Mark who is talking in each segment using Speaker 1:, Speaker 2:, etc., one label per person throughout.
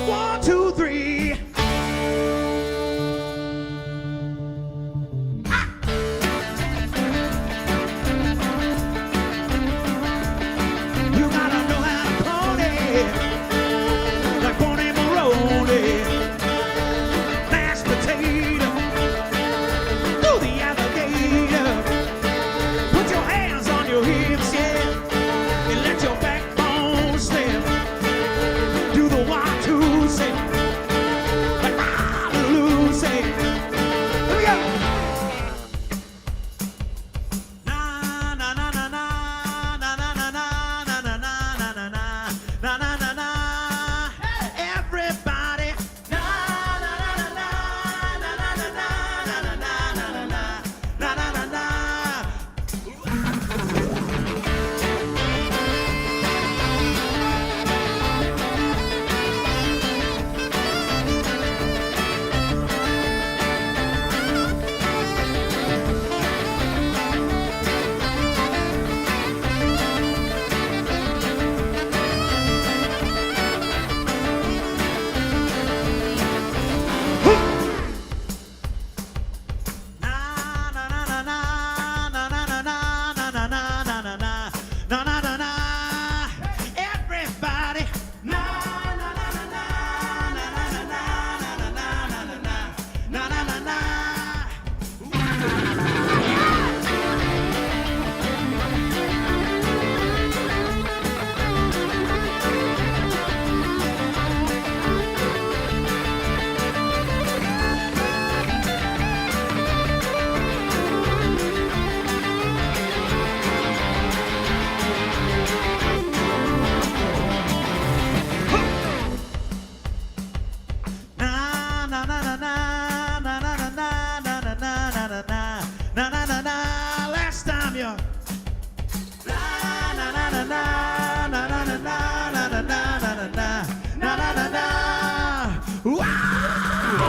Speaker 1: 1, 2, 3.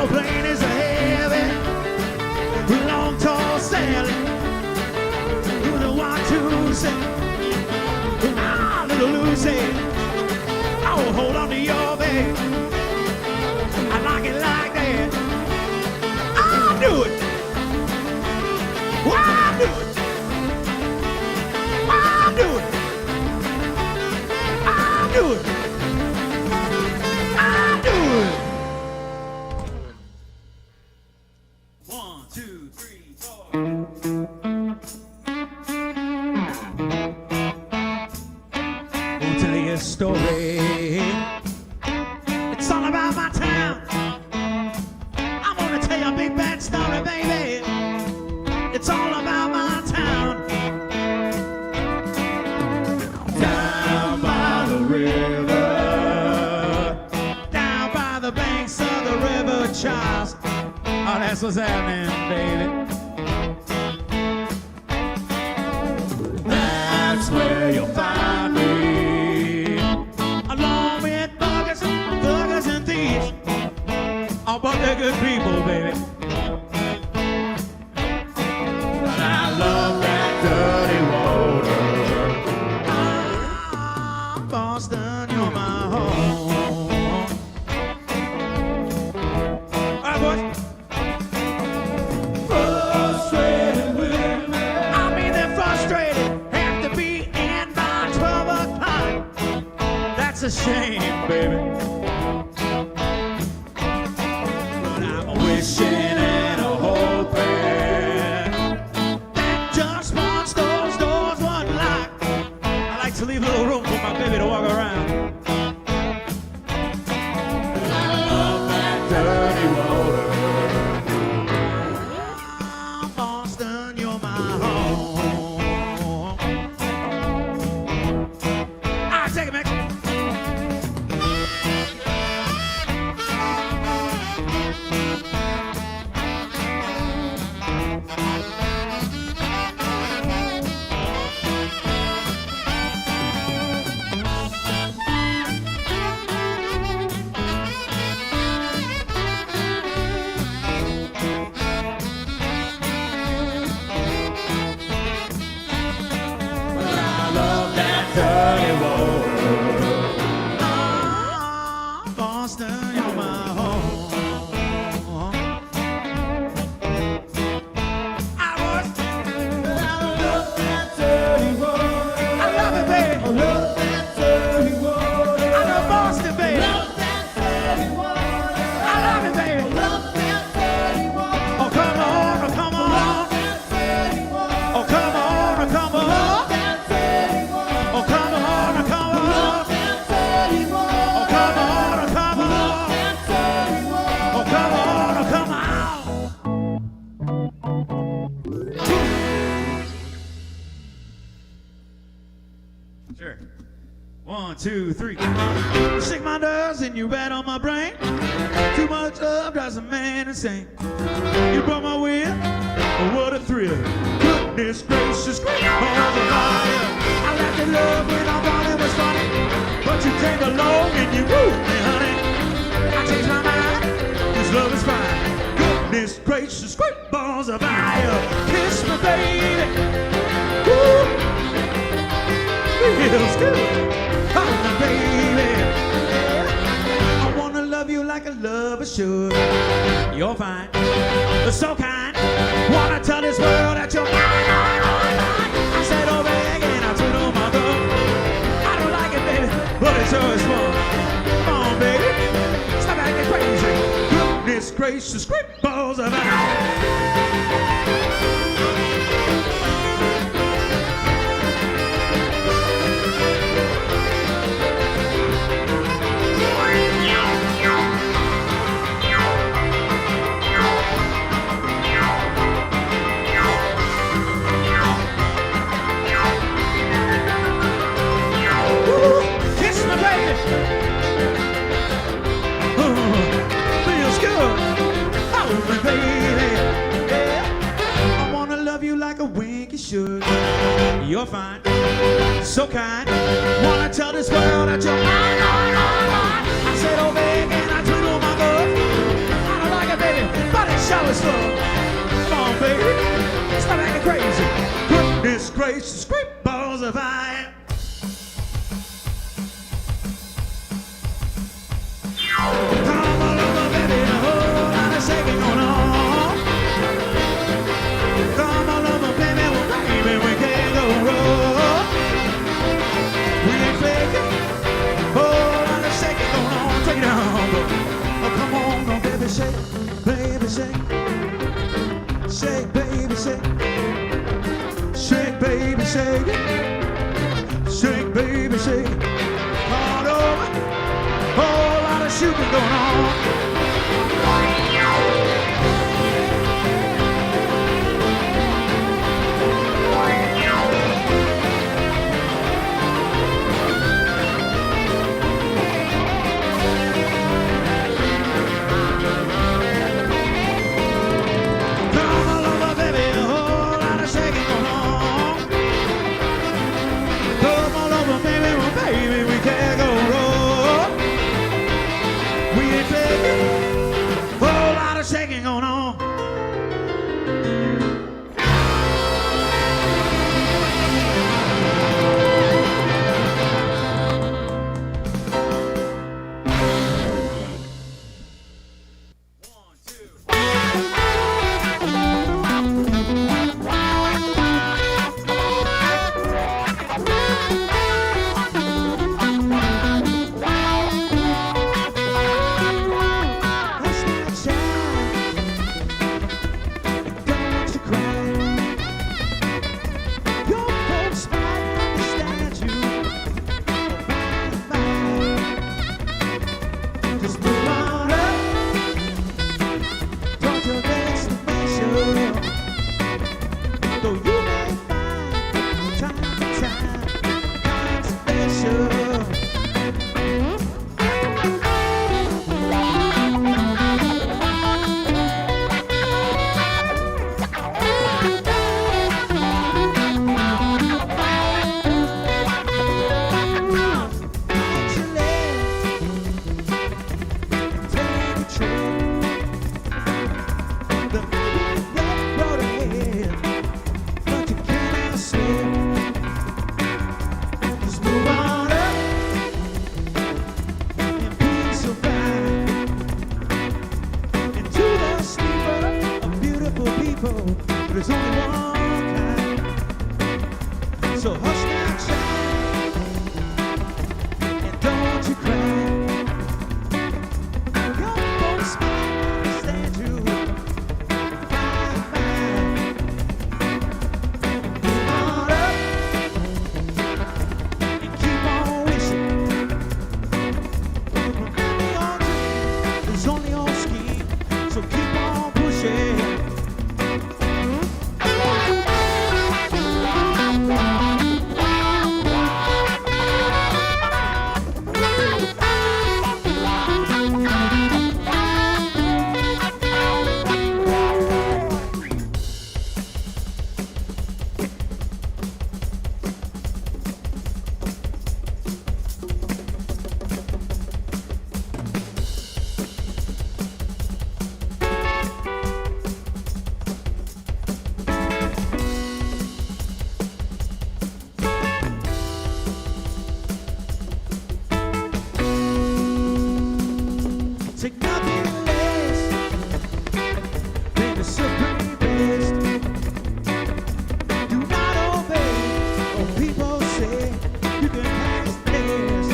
Speaker 1: Plane is a heavy, long, tall sailing. You don't want to say, ah, little Lucy. Oh, hold on to your baby. I like it like that. I'll do it. I'll do it. I'll do it. I'll do it. I'll do it. 1, 2, 3, 4. I'll tell you a story. It's all about my town. I'm gonna tell you a big bad story, baby. It's all about my town. Down by the river, down by the banks of the river Charles. Oh, that's what's happening, baby. That's where you'll find me, along with thuggers and thieves. Oh, but they're good people, baby. But I love that dirty water. Ah, Boston, you're my home. All right, boys. It's a shame, baby. But I'm wishing and a hoping that just once those doors would lock. I like to leave a little room for my baby to walk around. I love that dirty water. Boston, you're my home. All right, take it back. Boston, you're my home. I love that dirty water. I love it, baby. I love that dirty water. I love Boston, baby. Love that dirty water. I love it, baby. Love that dirty water. Oh, come on, oh, come on. Love that dirty water. Oh, come on, oh, come on. Love that dirty water. Oh, come on, oh, come on. Love that dirty water. Oh, come on, oh, come on. Love that dirty water. Oh, come on, oh, come on. Sure. 1, 2, 3. You shake my nerves and you rat on my brain. Too much love drives a man insane. You broke my will, oh, what a thrill. Goodness gracious, great balls of fire. I laughed at love when I thought it was funny, but you came along and you moved me, honey. I changed my mind, this love is fine. Goodness gracious, great balls of fire. Kiss me, baby. Woo. Feels good. Oh, baby. I wanna love you like a lover should. You're fine, so kind. Wanna tell this world that you're mine. I said, oh, baby, and I told on my thumb. I don't like it, baby, but it's always fun. Come on, baby, stop acting crazy. Goodness gracious, great balls of fire. Should. You're fine, so kind. Wanna tell this world that you're mine. I said, oh, baby, and I twiddle my glove. I don't like it, baby, but it sure is fun. Come on, baby, stop acting crazy. Goodness gracious, great balls of fire. Come on over, baby, a whole lot of shaking going on. Come on over, baby, we can't go wrong. We ain't faking. Oh, lot of shaking going on. Take it down. Oh, come on, oh, baby, shake, baby, shake. Shake, baby, shake. Shake, baby, shake. Shake, baby, shake. All over. Oh, lot of shooting going on. Shaking going on. there's only one kind. So hush now, child, and don't you cry. Your folks might understand you. Fine, fine. Move on up and keep on wishing. Remember your dream is only your scheme, so keep on pushing. Take nothing less than the supreme best. Do not obey what people say. You can pass this.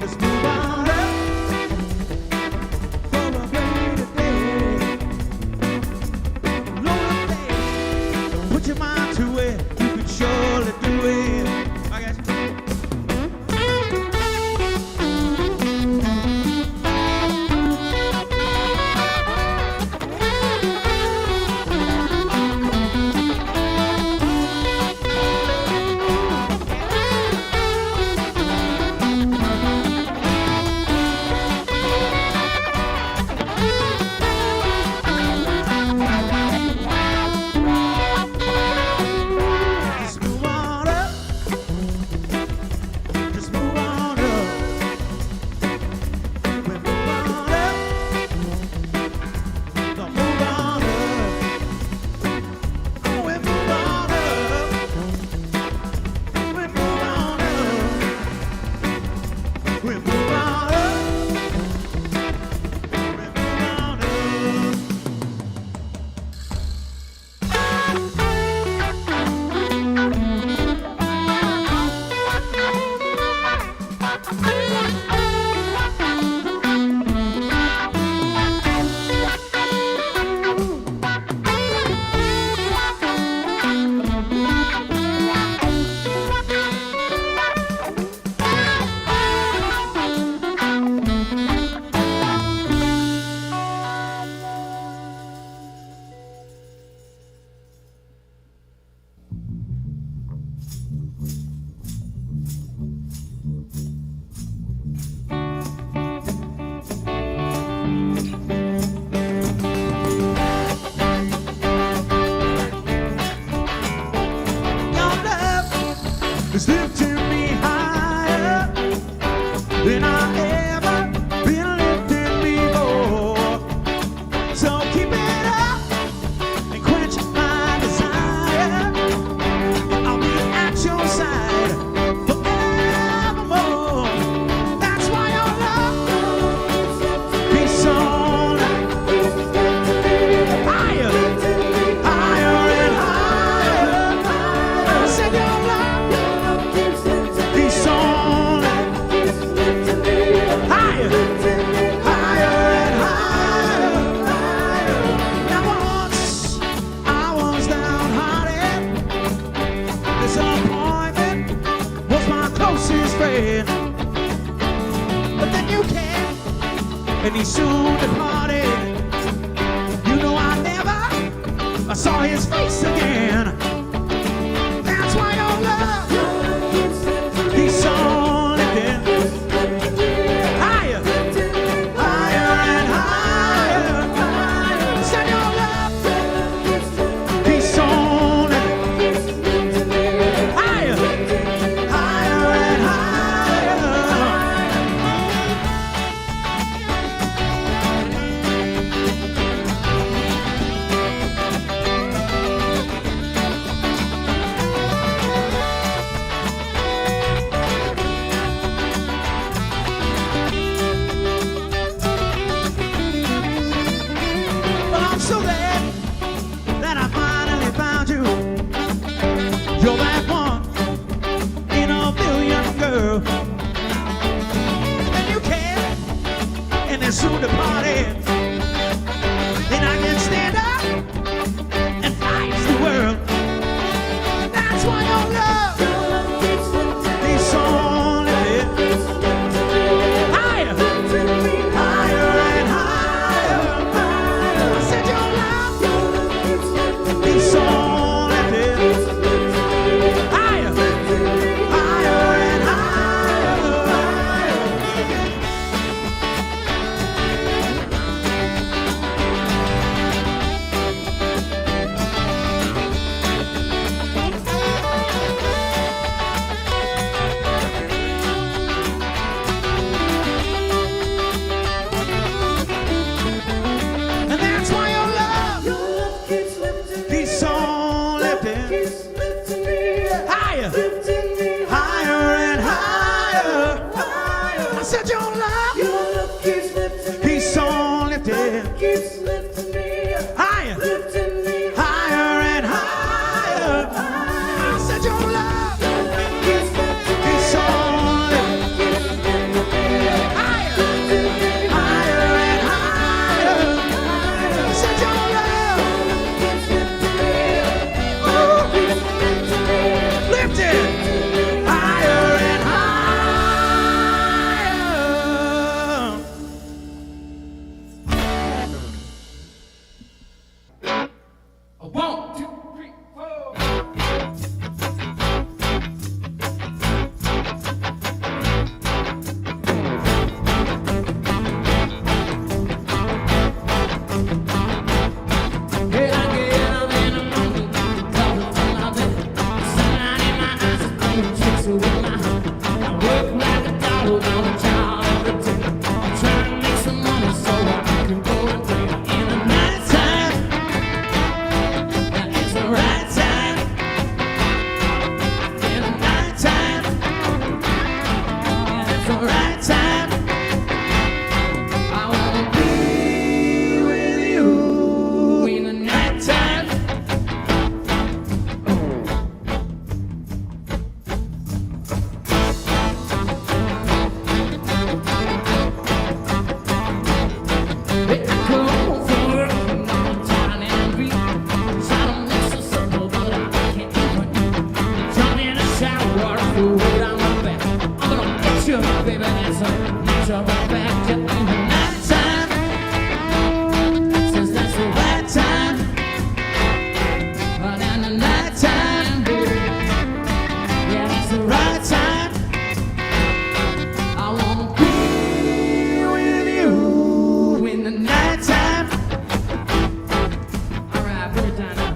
Speaker 1: Let's move on up for a greater day. Load of faith, put your mind to it. You can surely do it. I got you. Just move on up. Just move on up. We move on up. Don't move on up. Oh, we move on up. We move on up. We move on up. We move on up. Your love is lifting me higher than I ever been lifted before. So keep it up and quench my desire. I'll be at your side forevermore. That's why your love keeps on higher, higher and higher. Said your love keeps on higher, higher and higher. Now once I was downhearted. Disappointment was my closest friend. But then you came, and he soon departed. You know I never saw his face again. That's why your love keeps on lifting higher, higher and higher. Said your love keeps on lifting higher, higher and higher. and soon to party. And I can stand up and face the world. That's why your love is only higher, higher and higher. I said your love is only higher, higher and higher. And that's why your love keeps on lifting higher, higher and higher. I said your love keeps on lifting higher, higher and higher. I said your love keeps on lifting higher, higher and higher. I said your love lifted higher and higher.
Speaker 2: 1, 2, 3, 4. Hey, I get up in the morning, coffee from my bed. Sunlight in my eyes is playing tricks with my head. I work like a dog on a job every day. I'm trying to make some money so I can go and play in the nighttime. It's the right time. In the nighttime. It's the right time. I wanna be with you in the nighttime. Hey, I come home from work and I'm tired and weak. Try to mix a supper, but I can't even eat. Jump in the shower, throw it on my back. I'm gonna get you, baby, that's a nature of fact. Yeah, in the nighttime, since that's the right time. But in the nighttime, baby, yeah, that's the right time. I wanna be with you in the nighttime. All right, put it down now.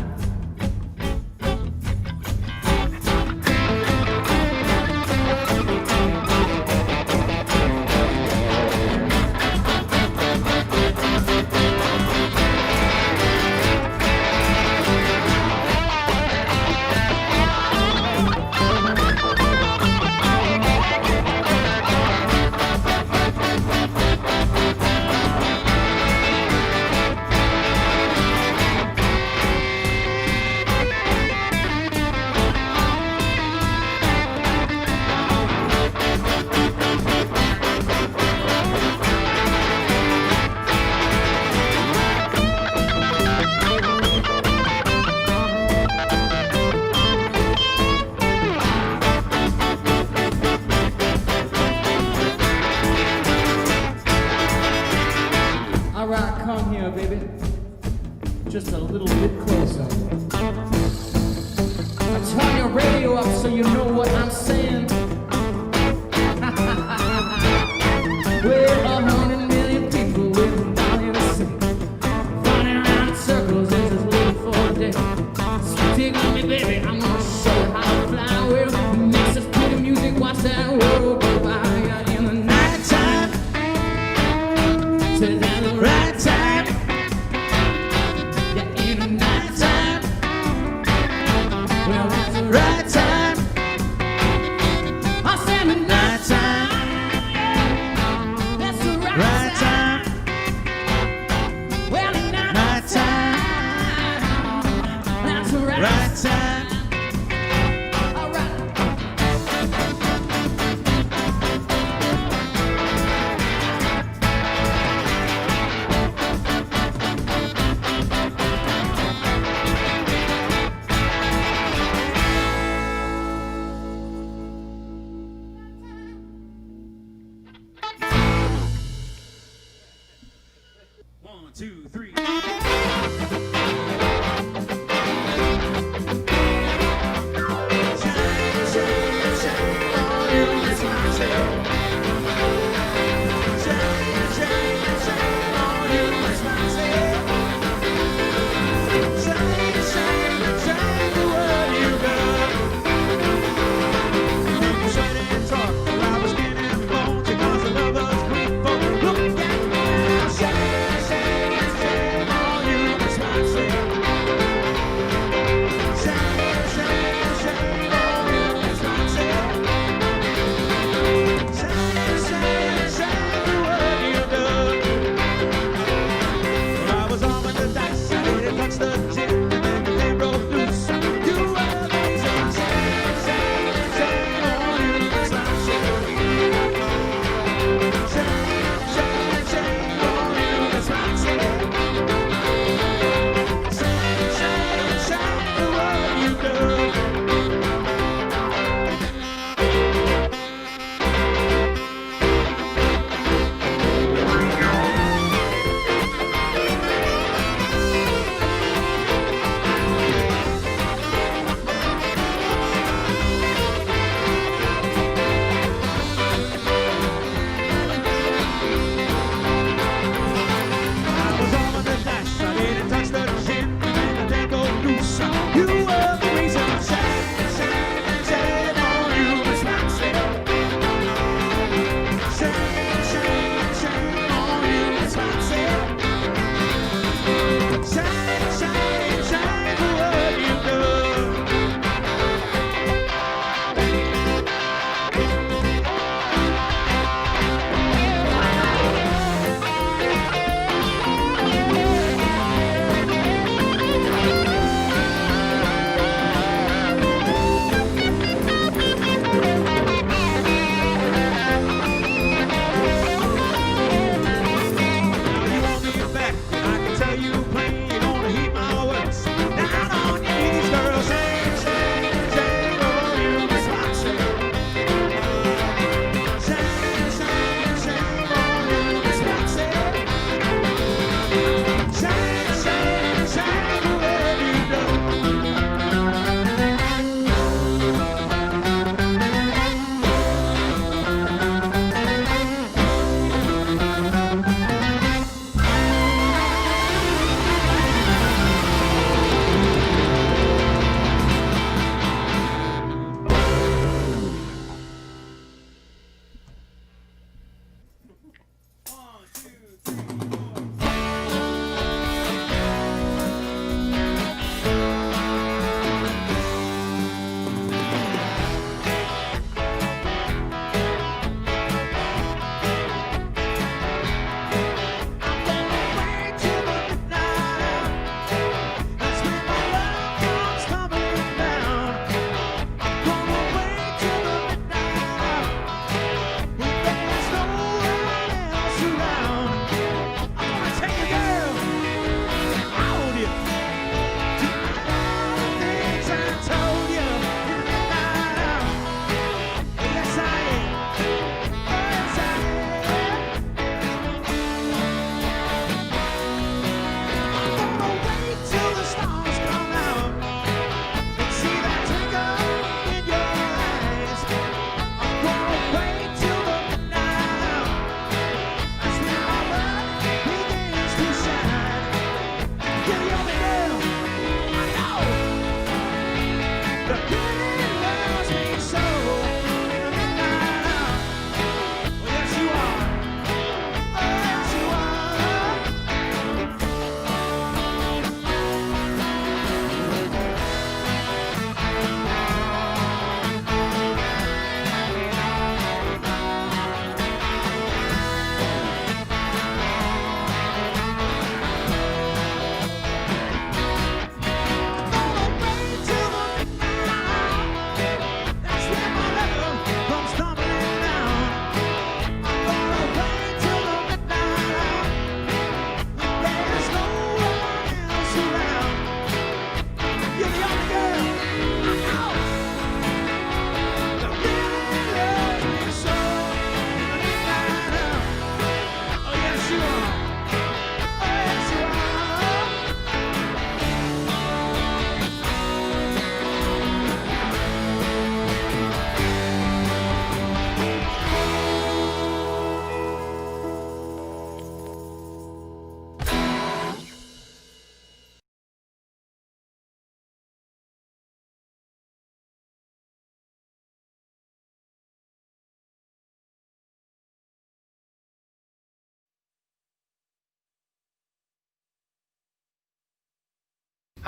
Speaker 2: All right, come here, baby. Just a little bit closer. I turn your radio up so you know what I'm saying. We're 100 million people living down in the city, running around in circles as it's living for a day. So dig on me, baby, I'm gonna show you how to fly. Well, make such pretty music, watch that world go by. Yeah, in the nighttime, say that's the right time. Yeah, in the nighttime, well, that's the right time. I said the nighttime, that's the right time. Well, the nighttime, that's the right time. All right.
Speaker 1: 1, 2, 3. Shine, shine, shine on you, it's myself. Shine, shine, shine on you, it's myself. Shine, shine, shine the world you got. Make you sweat and talk, rubber skin and bones, because the lovers creep for. Look at me now, shine, shine, shine.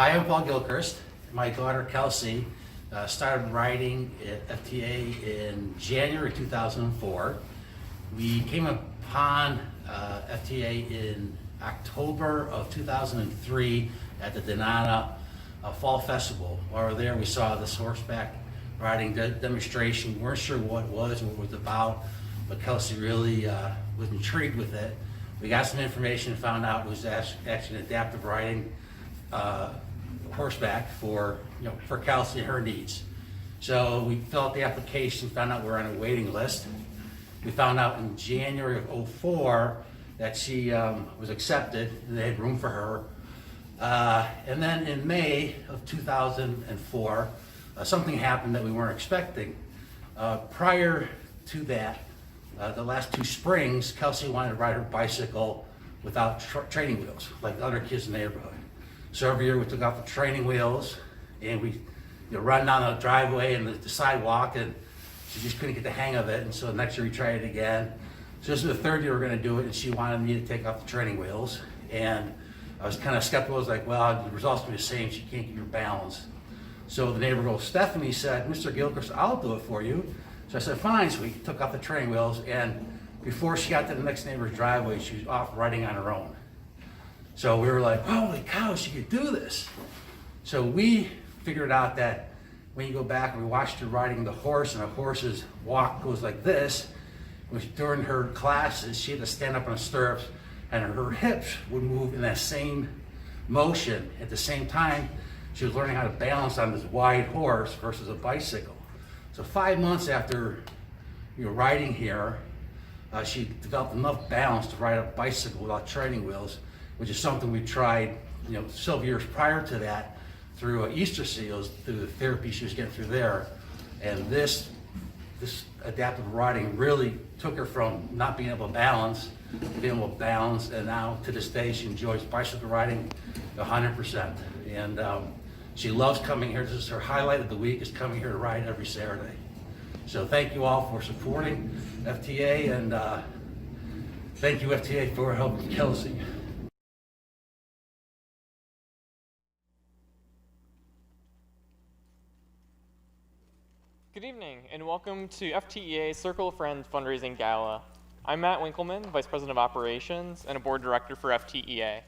Speaker 3: Hi, I'm Paul Gilchrist. My daughter Kelsey started riding at FTEA in January 2004. We came upon FTEA in October of 2003 at the Denana Fall Festival. While we were there, we saw this horseback riding demonstration. We weren't sure what it was, what it was about, but Kelsey really was intrigued with it. We got some information and found out it was actually an adaptive riding horseback for Kelsey and her needs. So we filled out the application, found out we were on a waiting list. We found out in January of 2004 that she was accepted and they had room for her. And then in May of 2004, something happened that we weren't expecting. Prior to that, the last 2 springs, Kelsey wanted to ride her bicycle without training wheels, like other kids in the neighborhood. So every year we took off the training wheels and we run down the driveway and the sidewalk, and she just couldn't get the hang of it. And so next year we tried it again. So this is the 3rd year we're going to do it, and she wanted me to take off the training wheels. And I was kind of skeptical. I was like, well, the results will be the same. She can't keep her balance. So the neighbor girl, Stephanie, said, Mr. Gilchrist, I'll do it for you. So I said, fine. So we took off the training wheels, and before she got to the next neighbor's driveway, she was off riding on her own. So we were like, holy cow, she could do this. So we figured out that when you go back and we watched her riding the horse, and the horse's walk goes like this, during her classes, she had to stand up in the stirrups, and her hips would move in that same motion. At the same time, she was learning how to balance on this wide horse versus a bicycle. So 5 months after riding here, she developed enough balance to ride a bicycle without training wheels, which is something we tried several years prior to that through Easter Seals, through the therapy she was getting through there. And this adaptive riding really took her from not being able to balance to being able to balance, and now to this day she enjoys bicycle riding 100%. And she loves coming here. This is her highlight of the week, is coming here to ride every Saturday. So thank you all for supporting FTEA, and thank you FTEA for helping Kelsey.
Speaker 4: Good evening, and welcome to FTEA Circle of Friends Fundraising Gala. I'm Matt Winkleman, Vice President of Operations and a Board Director for FTEA.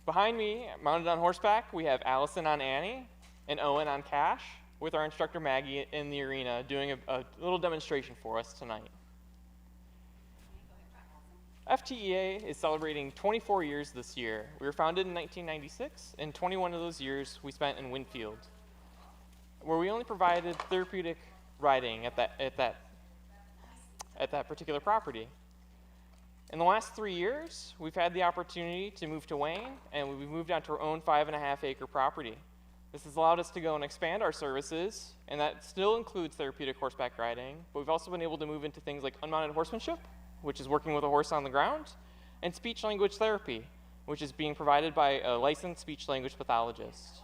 Speaker 4: Behind me, mounted on horseback, we have Allison on Annie and Owen on Cash, with our instructor Maggie in the arena doing a little demonstration for us tonight. FTEA is celebrating 24 years this year. We were founded in 1996, and 21 of those years we spent in Winfield, where we only provided therapeutic riding at that particular property. In the last 3 years, we've had the opportunity to move to Wayne, and we've moved out to our own 5.5-acre property. This has allowed us to go and expand our services, and that still includes therapeutic horseback riding, but we've also been able to move into things like unmounted horsemanship, which is working with a horse on the ground, and speech-language therapy, which is being provided by a licensed speech-language pathologist.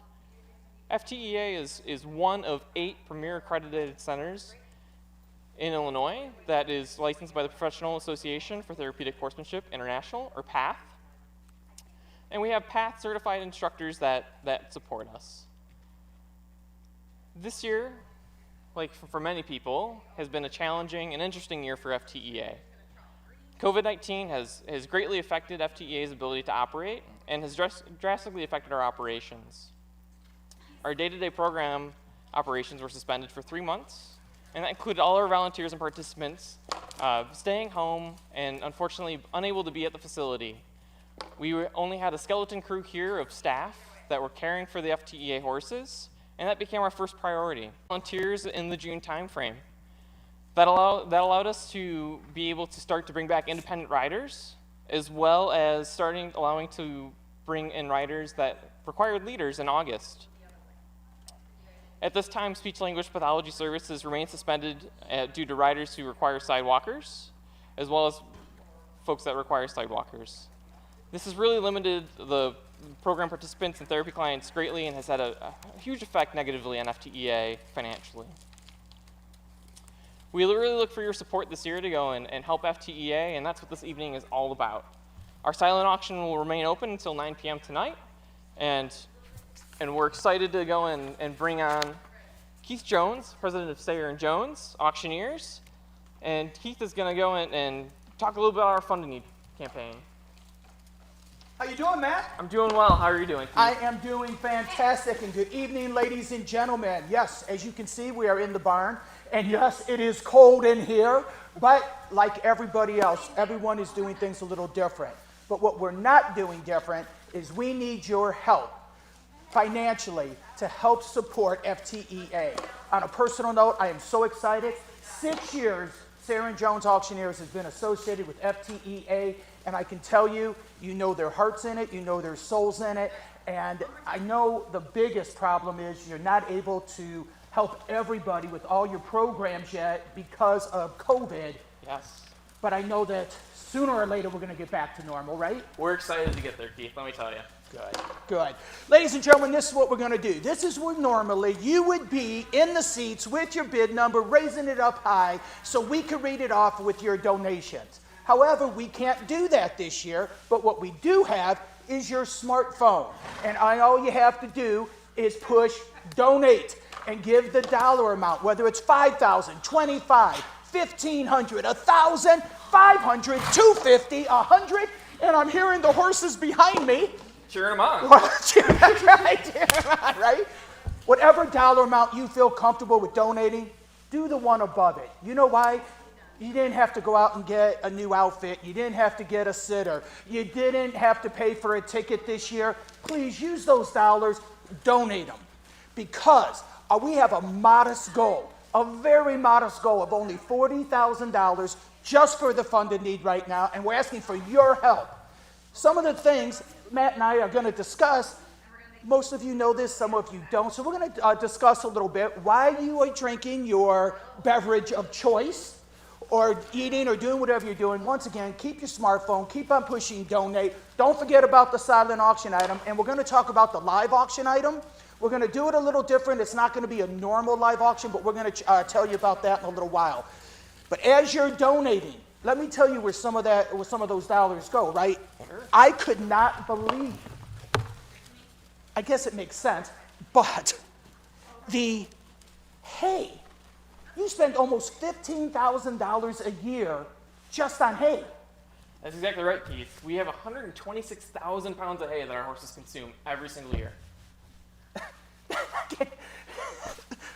Speaker 4: FTEA is one of 8 premier accredited centers in Illinois that is licensed by the Professional Association for Therapeutic Horsemanship International, or PATH. And we have PATH certified instructors that support us. This year, like for many people, has been a challenging and interesting year for FTEA. COVID-19 has greatly affected FTEA's ability to operate and has drastically affected our operations. Our day-to-day program operations were suspended for 3 months, and that included all our volunteers and participants staying home and unfortunately unable to be at the facility. We only had a skeleton crew here of staff that were caring for the FTEA horses, and that became our first priority. Volunteers in the June timeframe. That allowed us to be able to start to bring back independent riders, as well as allowing to bring in riders that required leaders in August. At this time, speech-language pathology services remain suspended due to riders who require sidewalkers, as well as folks that require sidewalkers. This has really limited the program participants and therapy clients greatly and has had a huge effect negatively on FTEA financially. We really look for your support this year to go and help FTEA, and that's what this evening is all about. Our silent auction will remain open until 9 p.m. tonight, and And we're excited to go and bring on Keith Jones, president of Sayer & Jones Auctioneers. And Keith is going to go in and talk a little bit about our Fund a Need campaign.
Speaker 5: How you doing, Matt?
Speaker 4: I'm doing well. How are you doing, Keith?
Speaker 5: I am doing fantastic, and good evening, ladies and gentlemen. Yes, as you can see, we are in the barn, and yes, it is cold in here, but like everybody else, everyone is doing things a little different. But what we're not doing different is we need your help financially to help support FTEA. On a personal note, I am so excited. 6 years, Sayer & Jones Auctioneers has been associated with FTEA, and I can tell you, you know their heart's in it, you know their soul's in it, and I know the biggest problem is you're not able to help everybody with all your programs yet because of COVID.
Speaker 4: Yes.
Speaker 5: But I know that sooner or later we're going to get back to normal, right?
Speaker 4: We're excited to get there, Keith, let me tell you.
Speaker 5: Good, good. Ladies and gentlemen, this is what we're going to do. This is where normally you would be in the seats with your bid number, raising it up high so we can read it off with your donations. However, we can't do that this year, but what we do have is your smartphone. And all you have to do is push donate and give the dollar amount, whether it's $5,000, $25,000, $1,500, $1,000, $500, $250, $100, and I'm hearing the horses behind me.
Speaker 4: Cheering them on.
Speaker 5: Right? Whatever dollar amount you feel comfortable with donating, do the one above it. You know why? You didn't have to go out and get a new outfit. You didn't have to get a sitter. You didn't have to pay for a ticket this year. Please use those dollars, donate them. Because we have a modest goal, a very modest goal of only $40,000 just for the Fund a Need right now, and we're asking for your help. Some of the things Matt and I are going to discuss, most of you know this, some of you don't, so we're going to discuss a little bit why you are drinking your beverage of choice, or eating or doing whatever you're doing. Once again, keep your smartphone, keep on pushing donate. Don't forget about the silent auction item, and we're going to talk about the live auction item. We're going to do it a little different. It's not going to be a normal live auction, but we're going to tell you about that in a little while. But as you're donating, let me tell you where some of those dollars go, right? Sure. I could not believe, I guess it makes sense, but the hay, you spend almost $15,000 a year just on hay.
Speaker 4: That's exactly right, Keith. We have 126,000 pounds of hay that our horses consume every single year.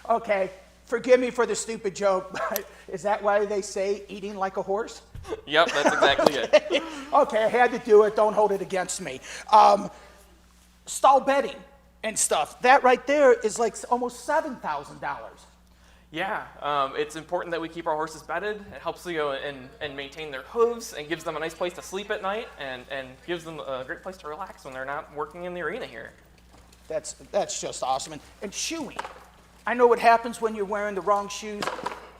Speaker 5: Okay, forgive me for the stupid joke, but is that why they say eating like a horse?
Speaker 4: Yep, that's exactly it.
Speaker 5: Okay, I had to do it. Don't hold it against me. Stall bedding and stuff. That right there is like almost $7,000.
Speaker 4: Yeah, it's important that we keep our horses bedded. It helps to go and maintain their hooves and gives them a nice place to sleep at night and gives them a great place to relax when they're not working in the arena here.
Speaker 5: That's just awesome. And shoeing. I know what happens when you're wearing the wrong shoes.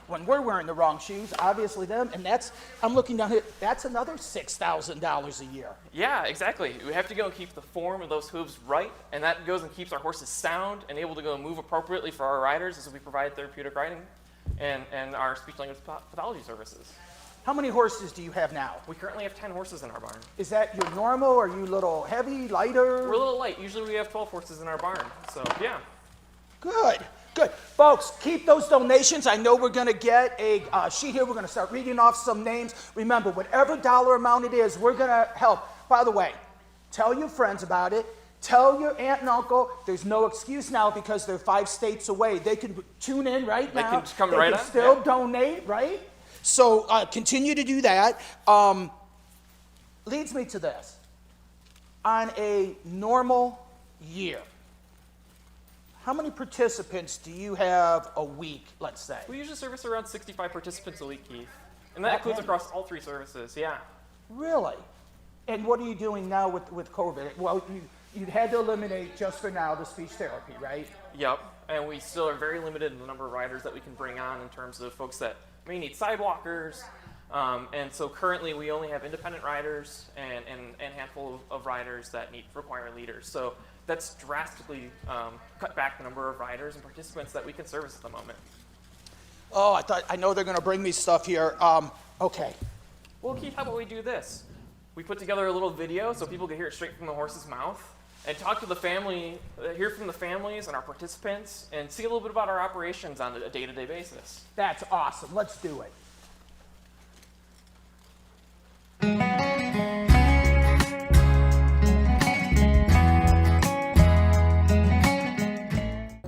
Speaker 5: When we're wearing the wrong shoes, obviously them, and I'm looking down here, that's another $6,000 a year.
Speaker 4: Yeah, exactly. We have to go and keep the form of those hooves right, and that goes and keeps our horses sound and able to go and move appropriately for our riders as we provide therapeutic riding and our speech-language pathology services.
Speaker 5: How many horses do you have now?
Speaker 4: We currently have 10 horses in our barn.
Speaker 5: Is that your normal? Are you a little heavy, lighter?
Speaker 4: We're a little light. Usually we have 12 horses in our barn, so yeah.
Speaker 5: Good. Good. Folks, keep those donations. I know we're going to get a sheet here. We're going to start reading off some names. Remember, whatever dollar amount it is, we're going to help. By the way, tell your friends about it. Tell your aunt and uncle. There's no excuse now because they're 5 states away. They can tune in right now.
Speaker 4: They can come right on.
Speaker 5: Still donate, right? So continue to do that. Leads me to this. On a normal year, how many participants do you have a week, let's say?
Speaker 4: We usually service around 65 participants a week, Keith. And that includes across all 3 services, yeah.
Speaker 5: Really? And what are you doing now with COVID? Well, you had to eliminate, just for now, the speech therapy, right?
Speaker 4: Yep. And we still are very limited in the number of riders that we can bring on in terms of folks that may need sidewalkers. And so currently we only have independent riders and a handful of riders that require leaders. So that's drastically cut back the number of riders and participants that we can service at the moment.
Speaker 5: Oh, I know they're going to bring me stuff here. Okay.
Speaker 4: Well, Keith, how about we do this? We put together a little video so people can hear it straight from the horse's mouth. and talk to the family, hear from the families and our participants, and see a little bit about our operations on a day-to-day basis.
Speaker 5: That's awesome. Let's do it.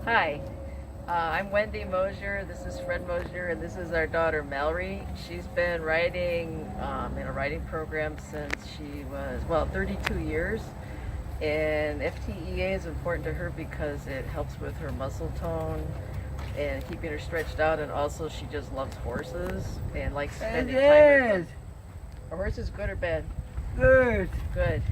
Speaker 6: Hi, I'm Wendy Mosier. This is Fred Mosier, and this is our daughter Mallory. She's been riding in a riding program since she was, 32 years. And FTEA is important to her because it helps with her muscle tone and keeping her stretched out, and also she just loves horses and likes spending time with them. Are horses good or bad?
Speaker 7: Good.
Speaker 6: Good.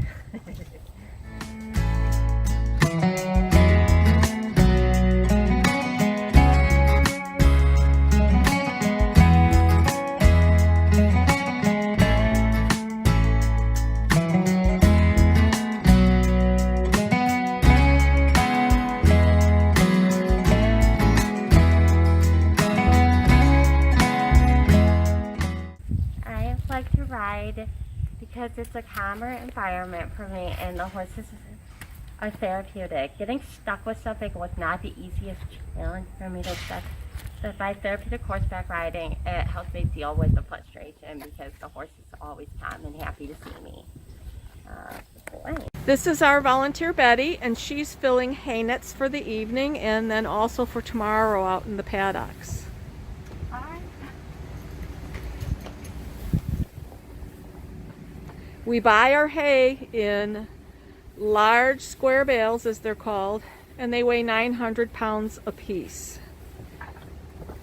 Speaker 8: I like to ride because it's a calmer environment for me, and the horses are therapeutic. Getting stuck with something was not the easiest challenge for me to accept. But by therapeutic horseback riding, it helps me deal with the frustration because the horse is always calm and happy to see me.
Speaker 9: This is our volunteer Betty, and she's filling hay nets for the evening and then also for tomorrow out in the paddocks. We buy our hay in large square bales, as they're called, and they weigh 900 pounds apiece.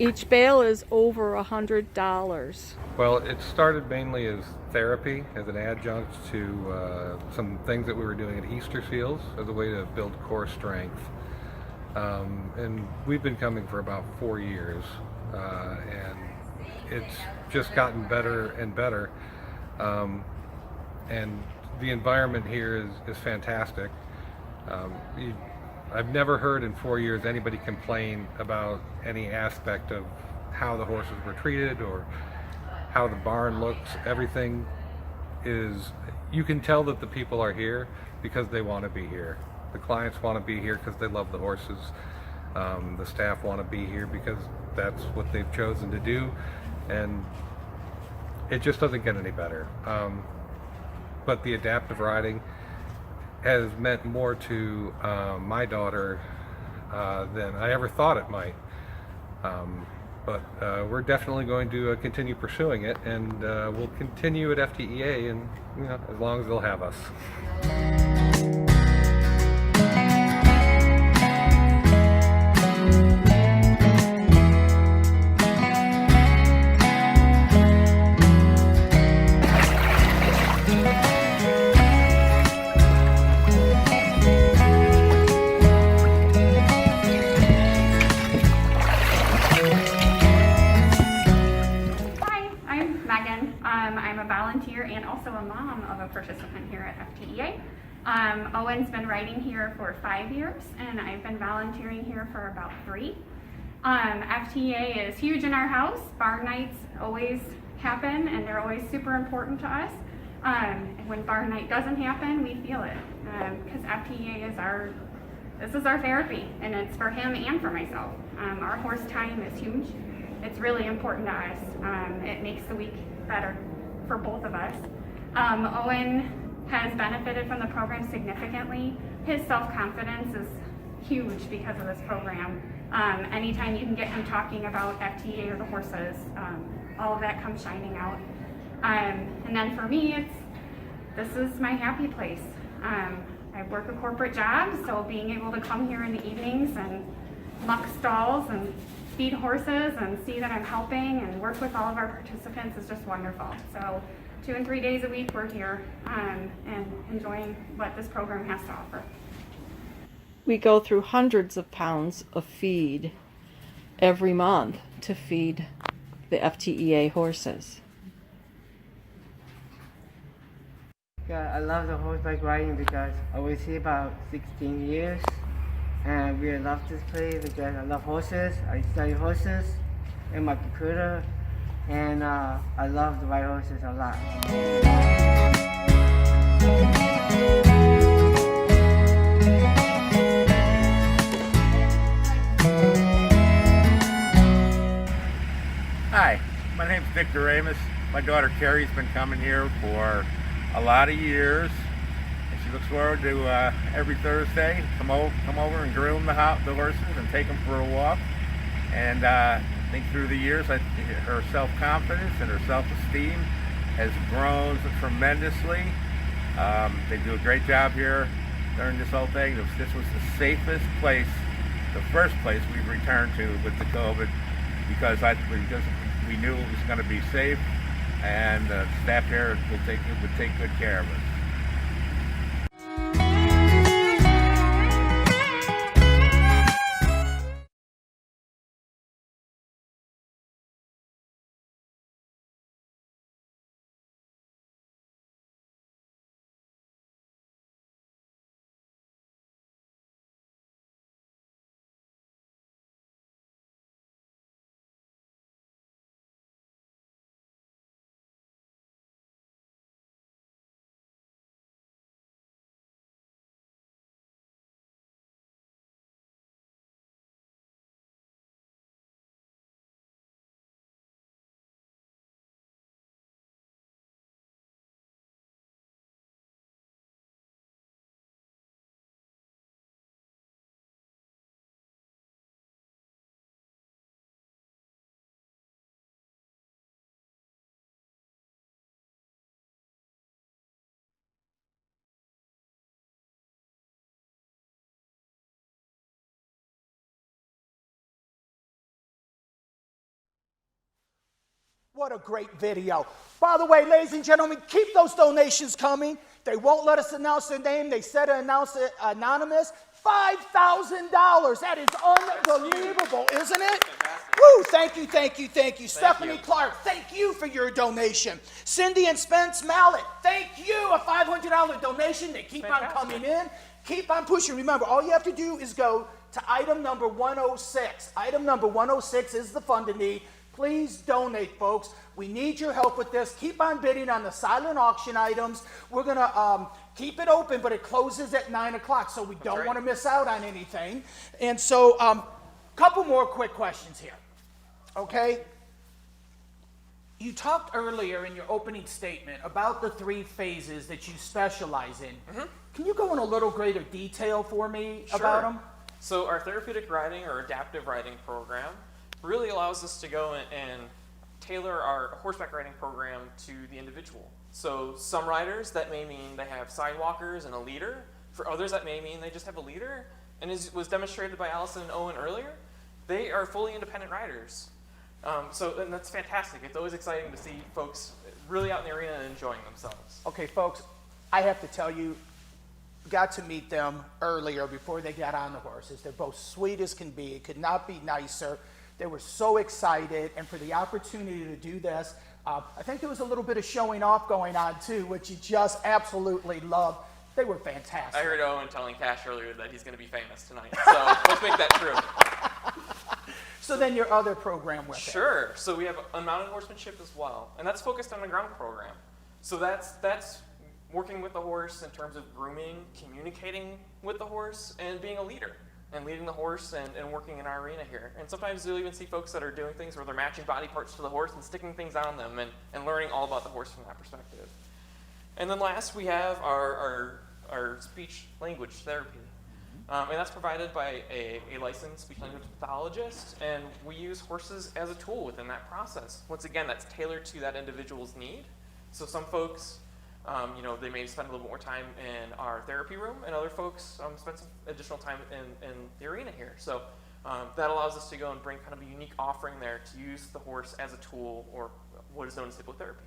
Speaker 9: Each bale is over $100.
Speaker 10: Well, it started mainly as therapy, as an adjunct to some things that we were doing at Easter Seals as a way to build core strength. And we've been coming for about 4 years, and it's just gotten better and better. And the environment here is fantastic. I've never heard in 4 years anybody complain about any aspect of how the horses were treated or how the barn looks. Everything is, you can tell that the people are here because they want to be here. The clients want to be here because they love the horses. The staff want to be here because that's what they've chosen to do, and it just doesn't get any better. But the adaptive riding has meant more to my daughter than I ever thought it might. But we're definitely going to continue pursuing it, and we'll continue at FTEA, and as long as they'll have us.
Speaker 11: I'm a volunteer and also a mom of a participant here at FTEA. Owen's been riding here for 5 years, and I've been volunteering here for about 3. FTEA is huge in our house. Barn nights always happen, and they're always super important to us. When barn night doesn't happen, we feel it, because FTEA is our therapy, and it's for him and for myself. Our horse time is huge. It's really important to us. It makes the week better for both of us. Owen has benefited from the program significantly. His self-confidence is huge because of this program. Anytime you can get him talking about FTEA or the horses, all of that comes shining out. And then for me, this is my happy place. I work a corporate job, so being able to come here in the evenings and muck stalls and feed horses and see that I'm helping and work with all of our participants is just wonderful. So 2 and 3 days a week we're here and enjoying what this program has to offer.
Speaker 9: We go through hundreds of pounds of feed every month to feed the FTEA horses.
Speaker 7: Yeah, I love the horseback riding because I was here about 16 years. And I really love this place because I love horses. I study horses in my computer, and I love to ride horses a lot.
Speaker 12: Victor Amos. My daughter Carrie's been coming here for a lot of years, and she looks forward to every Thursday come over and groom the horses and take them for a walk. And I think through the years, her self-confidence and her self-esteem has grown tremendously. They do a great job here during this whole thing. This was the safest place, the first place we've returned to with the COVID, because we knew it was going to be safe, and the staff here would take good care of us.
Speaker 5: What a great video. By the way, ladies and gentlemen, keep those donations coming. They won't let us announce their name. They said announce it anonymous. $5,000. That is unbelievable, isn't it? Woo, thank you, thank you, thank you. Stephanie Clark, thank you for your donation. Cindy and Spence Mallet, thank you. A $500 donation. They keep on coming in. Keep on pushing. Remember, all you have to do is go to item number 106. Item number 106 is the fund in need. Please donate, folks. We need your help with this. Keep on bidding on the silent auction items. We're going to keep it open, but it closes at 9 o'clock, so we don't want to miss out on anything. And so, couple more quick questions here, okay? You talked earlier in your opening statement about the 3 phases that you specialize in. Mm-hmm. Can you go in a little greater detail for me about them?
Speaker 4: So our therapeutic riding or adaptive riding program really allows us to go and tailor our horseback riding program to the individual. So some riders, that may mean they have sidewalkers and a leader. For others, that may mean they just have a leader. And as was demonstrated by Allison and Owen earlier, they are fully independent riders. And that's fantastic. It's always exciting to see folks really out in the arena and enjoying themselves.
Speaker 5: Okay, folks, I have to tell you, got to meet them earlier before they got on the horses. They're both sweet as can be. It could not be nicer. They were so excited, and for the opportunity to do this, I think there was a little bit of showing off going on too, which you just absolutely love. They were fantastic.
Speaker 4: I heard Owen telling Cash earlier that he's going to be famous tonight, so let's make that true.
Speaker 5: So then your other program with it.
Speaker 4: Sure. So we have unmounted horsemanship as well, and that's focused on the ground program. So that's working with the horse in terms of grooming, communicating with the horse, and being a leader. And leading the horse and working in our arena here. And sometimes you'll even see folks that are doing things where they're matching body parts to the horse and sticking things on them and learning all about the horse from that perspective. And then last, we have our speech language therapy. And that's provided by a licensed speech language pathologist, and we use horses as a tool within that process. Once again, that's tailored to that individual's need. So some folks, they may spend a little bit more time in our therapy room, and other folks spend some additional time in the arena here. So that allows us to go and bring kind of a unique offering there to use the horse as a tool, or what is known as hippotherapy.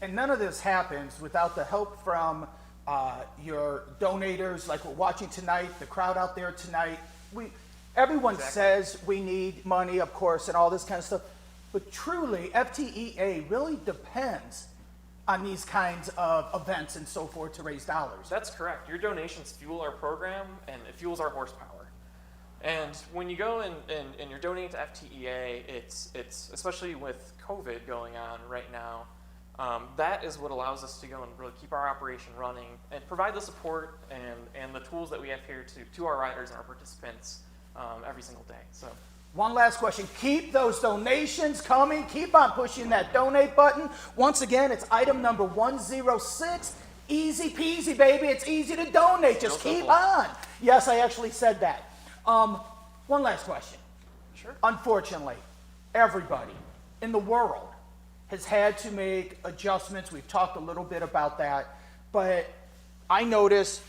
Speaker 5: And none of this happens without the help from your donators, like we're watching tonight, the crowd out there tonight. Everyone says we need money, of course, and all this kind of stuff, but truly, FTEA really depends on these kinds of events and so forth to raise dollars.
Speaker 4: That's correct. Your donations fuel our program, and it fuels our horsepower. And when you go and you're donating to FTEA, it's especially with COVID going on right now, that is what allows us to go and really keep our operation running and provide the support and the tools that we have here to our riders and our participants every single day. So
Speaker 5: One last question. Keep those donations coming. Keep on pushing that donate button. Once again, it's item number 106. Easy peasy, baby. It's easy to donate. Just keep on. Yes, I actually said that. One last question.
Speaker 4: Sure.
Speaker 5: Unfortunately, everybody in the world has had to make adjustments. We've talked a little bit about that. But I notice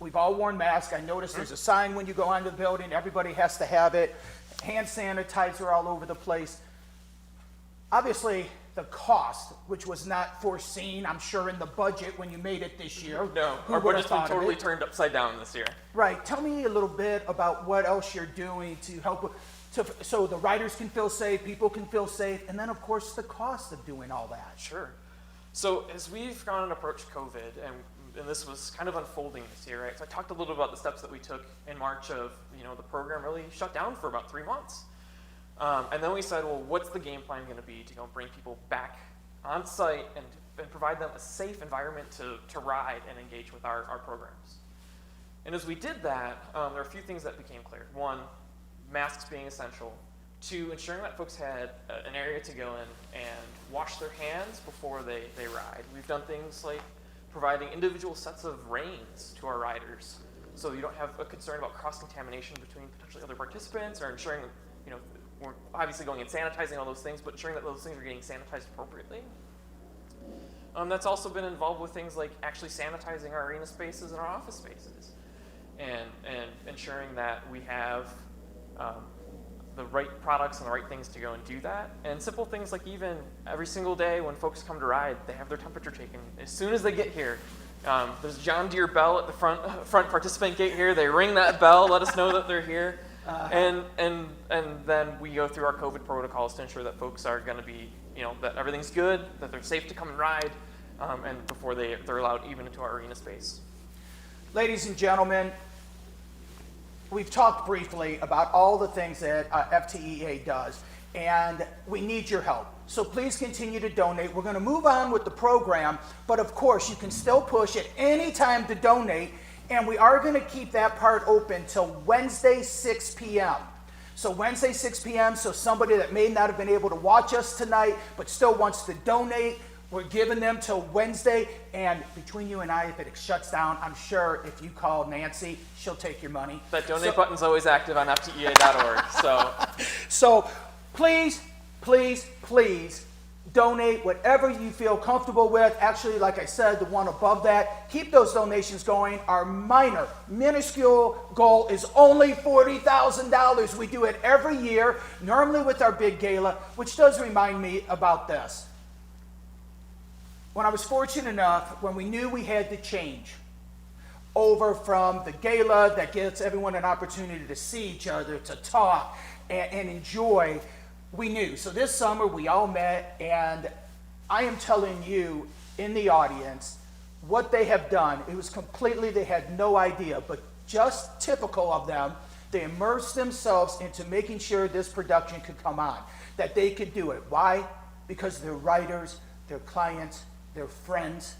Speaker 5: we've all worn masks. I notice there's a sign when you go into the building. Everybody has to have it. Hand sanitizer all over the place. Obviously, the cost, which was not foreseen, I'm sure, in the budget when you made it this year.
Speaker 4: No,
Speaker 5: Who
Speaker 4: our
Speaker 5: would have
Speaker 4: budget's been
Speaker 5: thought of
Speaker 4: totally
Speaker 5: it?
Speaker 4: turned upside down this year.
Speaker 5: Right. Tell me a little bit about what else you're doing to help so the riders can feel safe, people can feel safe, and then, of course, the cost of doing all that.
Speaker 4: Sure. So as we've gone and approached COVID, and this was kind of unfolding this year, right? So I talked a little about the steps that we took in March of, the program really shut down for about 3 months. And then we said, well, what's the game plan going to be to go and bring people back on site and provide them a safe environment to ride and engage with our programs? And as we did that, there are a few things that became clear. One, masks being essential. Two, ensuring that folks had an area to go in and wash their hands before they ride. We've done things like providing individual sets of reins to our riders, so you don't have a concern about cross-contamination between potentially other participants, or ensuring that, we're obviously going and sanitizing all those things, but ensuring that those things are getting sanitized appropriately. That's also been involved with things like actually sanitizing our arena spaces and our office spaces, and ensuring that we have the right products and the right things to go and do that. And simple things like even every single day when folks come to ride, they have their temperature taken. As soon as they get here, there's a John Deere bell at the front participant gate here. They ring that bell, let us know that they're here. And then we go through our COVID protocols to ensure that folks are going to be, that everything's good, that they're safe to come and ride, and before they're allowed even into our arena space.
Speaker 5: Ladies and gentlemen, we've talked briefly about all the things that FTEA does, and we need your help. So please continue to donate. We're going to move on with the program, but of course you can still push at any time to donate, and we are going to keep that part open till Wednesday, 6 p.m. So Wednesday, 6 p.m., so somebody that may not have been able to watch us tonight but still wants to donate, we're giving them till Wednesday. And between you and I, if it shuts down, I'm sure if you call Nancy, she'll take your money.
Speaker 4: That donate button's always active on FTEA.org.
Speaker 5: So please, please, please donate whatever you feel comfortable with. Actually, like I said, the one above that, keep those donations going. Our minuscule goal is only $40,000. We do it every year, normally with our big gala, which does remind me about this. When I was fortunate enough, when we knew we had to change over from the gala that gives everyone an opportunity to see each other, to talk and enjoy, we knew. So this summer we all met, and I am telling you in the audience what they have done. It was completely, they had no idea, but just typical of them, they immersed themselves into making sure this production could come on, that they could do it. Why? Because their writers, their clients, their friends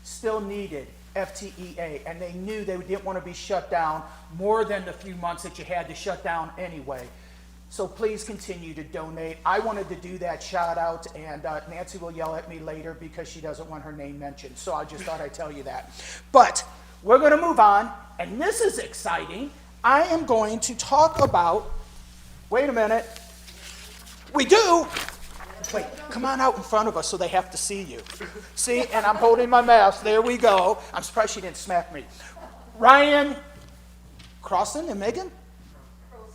Speaker 5: still needed FTEA, and they knew they didn't want to be shut down more than the few months that you had to shut down anyway. So please continue to donate. I wanted to do that shout out, and Nancy will yell at me later because she doesn't want her name mentioned. So I just thought I'd tell you that. But we're going to move on, and this is exciting. I am going to talk about, wait a minute. We do. Wait, come on out in front of us so they have to see you. See, and I'm holding my mask. There we go. I'm surprised she didn't smack me. Ryan Crossan and Megan?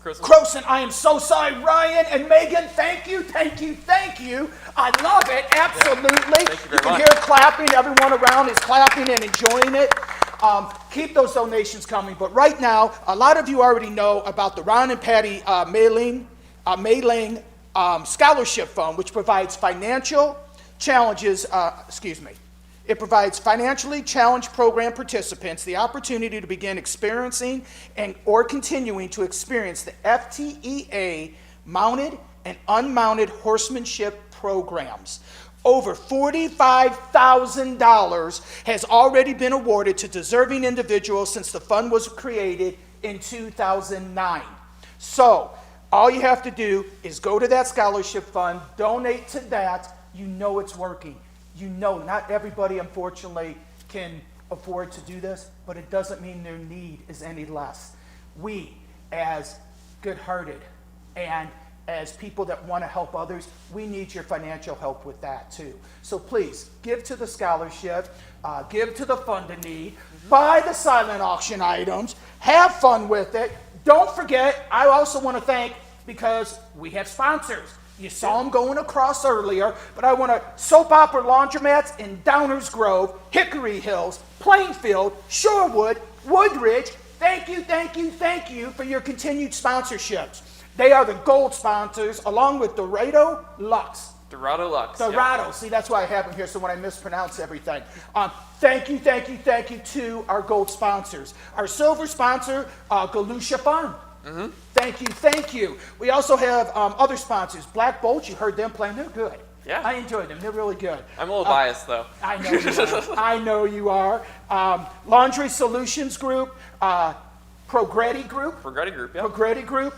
Speaker 5: Croson, I am so sorry. Ryan and Megan, thank you, thank you, thank you. I love it, absolutely.
Speaker 4: Thank you very
Speaker 5: You can
Speaker 4: much.
Speaker 5: hear clapping. Everyone around is clapping and enjoying it. Keep those donations coming. But right now, a lot of you already know about the Ron and Patty Mailing Scholarship Fund, which provides financial challenges, It provides financially challenged program participants the opportunity to begin experiencing or continuing to experience the FTEA mounted and unmounted horsemanship programs. Over $45,000 has already been awarded to deserving individuals since the fund was created in 2009. So all you have to do is go to that scholarship fund, donate to that. You know it's working. You know not everybody, unfortunately, can afford to do this, but it doesn't mean their need is any less. We, as good-hearted and as people that want to help others, we need your financial help with that too. So please, give to the scholarship, give to the fund in need, buy the silent auction items, have fun with it. Don't forget, I also want to thank, because we have sponsors. You saw them going across earlier, but I want to Soap Opera Laundromats in Downers Grove, Hickory Hills, Plainfield, Shorewood, Woodridge. Thank you, thank you, thank you for your continued sponsorships. They are the gold sponsors, along with Dorado Lux.
Speaker 4: Dorado Lux.
Speaker 5: Dorado. See, that's why I have them here, so when I mispronounce everything. Thank you, thank you, thank you to our gold sponsors. Our silver sponsor, Galusha Farm.
Speaker 4: Mm-hmm.
Speaker 5: Thank you, thank you. We also have other sponsors. Black Bolt, you heard them playing. They're good.
Speaker 4: Yeah.
Speaker 5: I enjoy them. They're really good.
Speaker 4: I'm a little biased, though.
Speaker 5: I know you are. I know you are. Laundry Solutions Group, Progretti Group.
Speaker 4: Progretti Group, yeah.
Speaker 5: Progretti Group,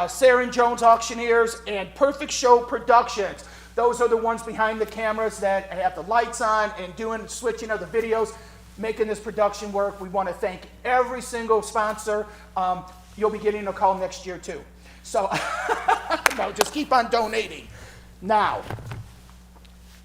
Speaker 5: Sarah and Jones Auctioneers, and Perfect Show Productions. Those are the ones behind the cameras that have the lights on and doing switching of the videos, making this production work. We want to thank every single sponsor. You'll be getting a call next year too. So, no, just keep on donating. Now,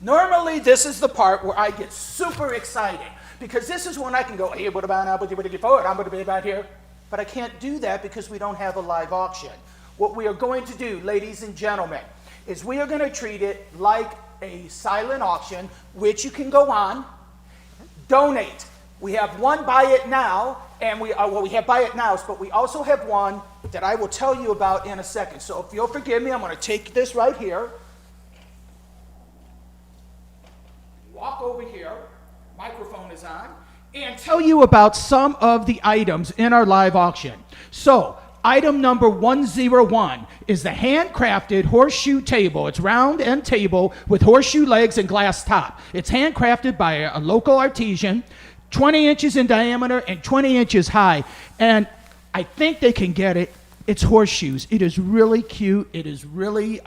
Speaker 5: normally this is the part where I get super excited, because this is when I can go, hey, what about now? I'm going to be about here. But I can't do that because we don't have a live auction. What we are going to do, ladies and gentlemen, is we are going to treat it like a silent auction, which you can go on, donate. We have one buy it now, and we have buy it nows, but we also have one that I will tell you about in a second. So if you'll forgive me, I'm going to take this right here, walk over here, microphone is on, and tell you about some of the items in our live auction. So item number 101 is the handcrafted horseshoe table. It's round end table with horseshoe legs and glass top. It's handcrafted by a local artisan, 20 inches in diameter and 20 inches high. And I think they can get it. It's horseshoes. It is really cute. It is really,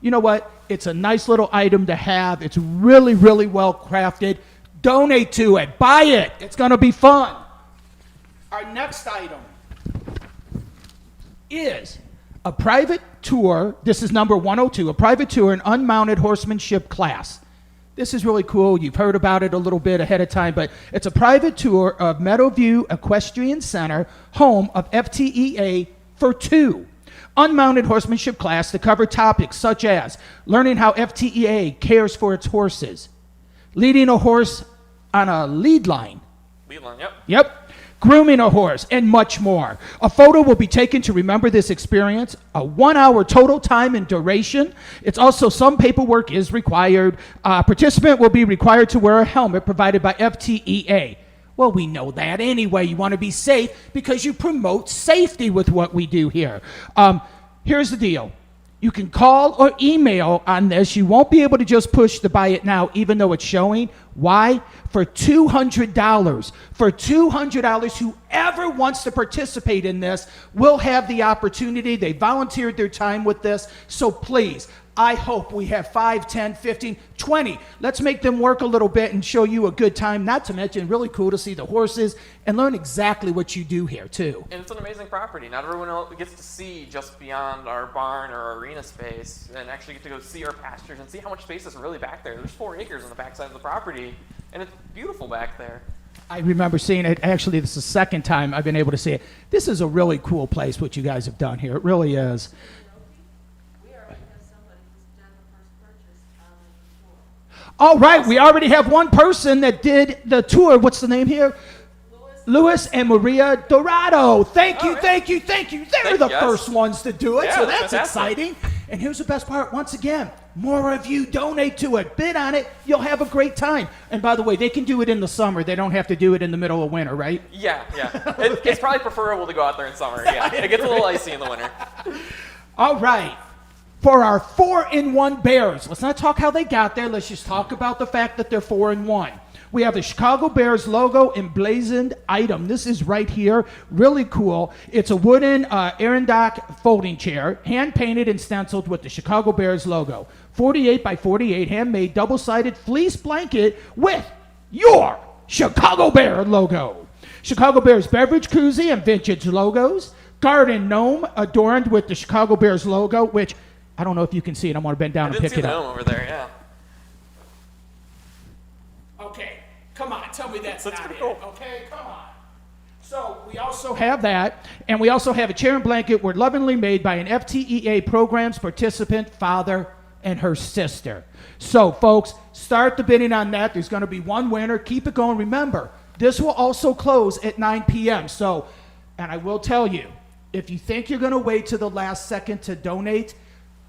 Speaker 5: you know what? It's a nice little item to have. It's really, really well crafted. Donate to it. Buy it. It's going to be fun. Our next item is a private tour. This is number 102, a private tour in unmounted horsemanship class. This is really cool. You've heard about it a little bit ahead of time, but it's a private tour of Meadowview Equestrian Center, home of FTEA for 2. Unmounted horsemanship class to cover topics such as learning how FTEA cares for its horses, leading a horse on a lead line.
Speaker 4: Lead line, yep.
Speaker 5: Yep. Grooming a horse, and much more. A photo will be taken to remember this experience. A 1 hour total time and duration. It's also some paperwork is required. Participant will be required to wear a helmet provided by FTEA. Well, we know that anyway. You want to be safe because you promote safety with what we do here. Here's the deal. You can call or email on this. You won't be able to just push the buy it now, even though it's showing. Why? For $200. For $200, whoever wants to participate in this will have the opportunity. They volunteered their time with this. So please, I hope we have 5, 10, 15, 20. Let's make them work a little bit and show you a good time. Not to mention, really cool to see the horses and learn exactly what you do here, too.
Speaker 4: And it's an amazing property. Not everyone else gets to see just beyond our barn or our arena space and actually get to go see our pastures and see how much space is really back there. There's 4 acres on the backside of the property, and it's beautiful back there.
Speaker 5: I remember seeing it. Actually, this is the second time I've been able to see it. This is a really cool place, what you guys have done here. It really is. All right, we already have one person that did the tour. What's the name here? Louis and Maria Dorado. Thank you, thank you, thank you. They're the first ones to do it,
Speaker 4: Yeah,
Speaker 5: so that's
Speaker 4: fantastic.
Speaker 5: exciting. And here's the best part. Once again, more of you donate to it. Bid on it. You'll have a great time. And by the way, they can do it in the summer. They don't have to do it in the middle of winter, right?
Speaker 4: Yeah. It's probably preferable to go out there in summer. Yeah, it gets a little icy in the winter.
Speaker 5: All right. For our 4-in-1 bears, let's not talk how they got there. Let's just talk about the fact that they're 4-in-1. We have the Chicago Bears logo emblazoned item. This is right here, really cool. It's a wooden Aerondock folding chair, hand-painted and stenciled with the Chicago Bears logo. 48 by 48, handmade, double-sided fleece blanket with your Chicago Bear logo. Chicago Bears beverage koozie and vintage logos. Garden gnome adorned with the Chicago Bears logo, which I don't know if you can see it. I'm going to bend down and pick it up.
Speaker 4: I did see the gnome over there, yeah.
Speaker 5: Okay, come on, tell me that's not
Speaker 4: pretty
Speaker 5: it.
Speaker 4: cool.
Speaker 5: Okay, come on. So we also have that, and we also have a chair and blanket were lovingly made by an FTEA programs participant, father, and her sister. So, folks, start the bidding on that. There's going to be one winner. Keep it going. Remember, this will also close at 9 p.m. So, and I will tell you, if you think you're going to wait to the last second to donate,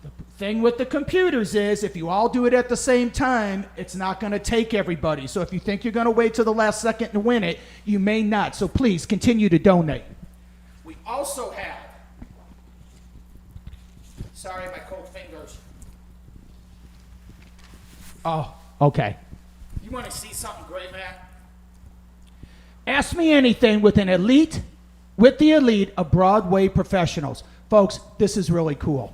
Speaker 5: the thing with the computers is if you all do it at the same time, it's not going to take everybody. So if you think you're going to wait to the last second to win it, you may not. So please continue to donate. We also have, sorry, my cold fingers. Oh, okay. You want to see something great, Matt? Ask Me Anything with the elite of Broadway professionals. Folks, this is really cool.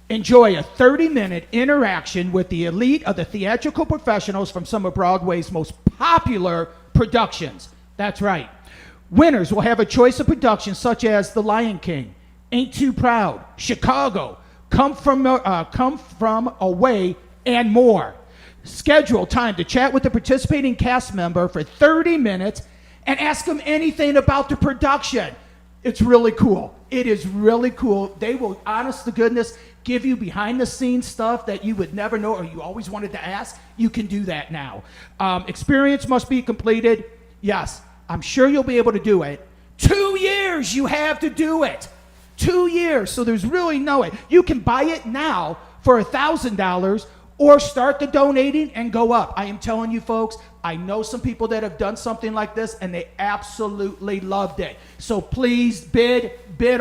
Speaker 5: Enjoy a 30-minute interaction with the elite of the theatrical professionals from some of Broadway's most popular productions. That's right. Winners will have a choice of productions such as The Lion King, Ain't Too Proud, Chicago, Come From Away, and more. Schedule time to chat with the participating cast member for 30 minutes and ask them anything about the production. It's really cool. It is really cool. They will, honest to goodness, give you behind-the-scenes stuff that you would never know or you always wanted to ask. You can do that now. Experience must be completed. Yes, I'm sure you'll be able to do it. 2 years you have to do it. 2 years. So there's really no way. You can buy it now for $1,000 or start the donating and go up. I am telling you, folks, I know some people that have done something like this and they absolutely loved it. So please bid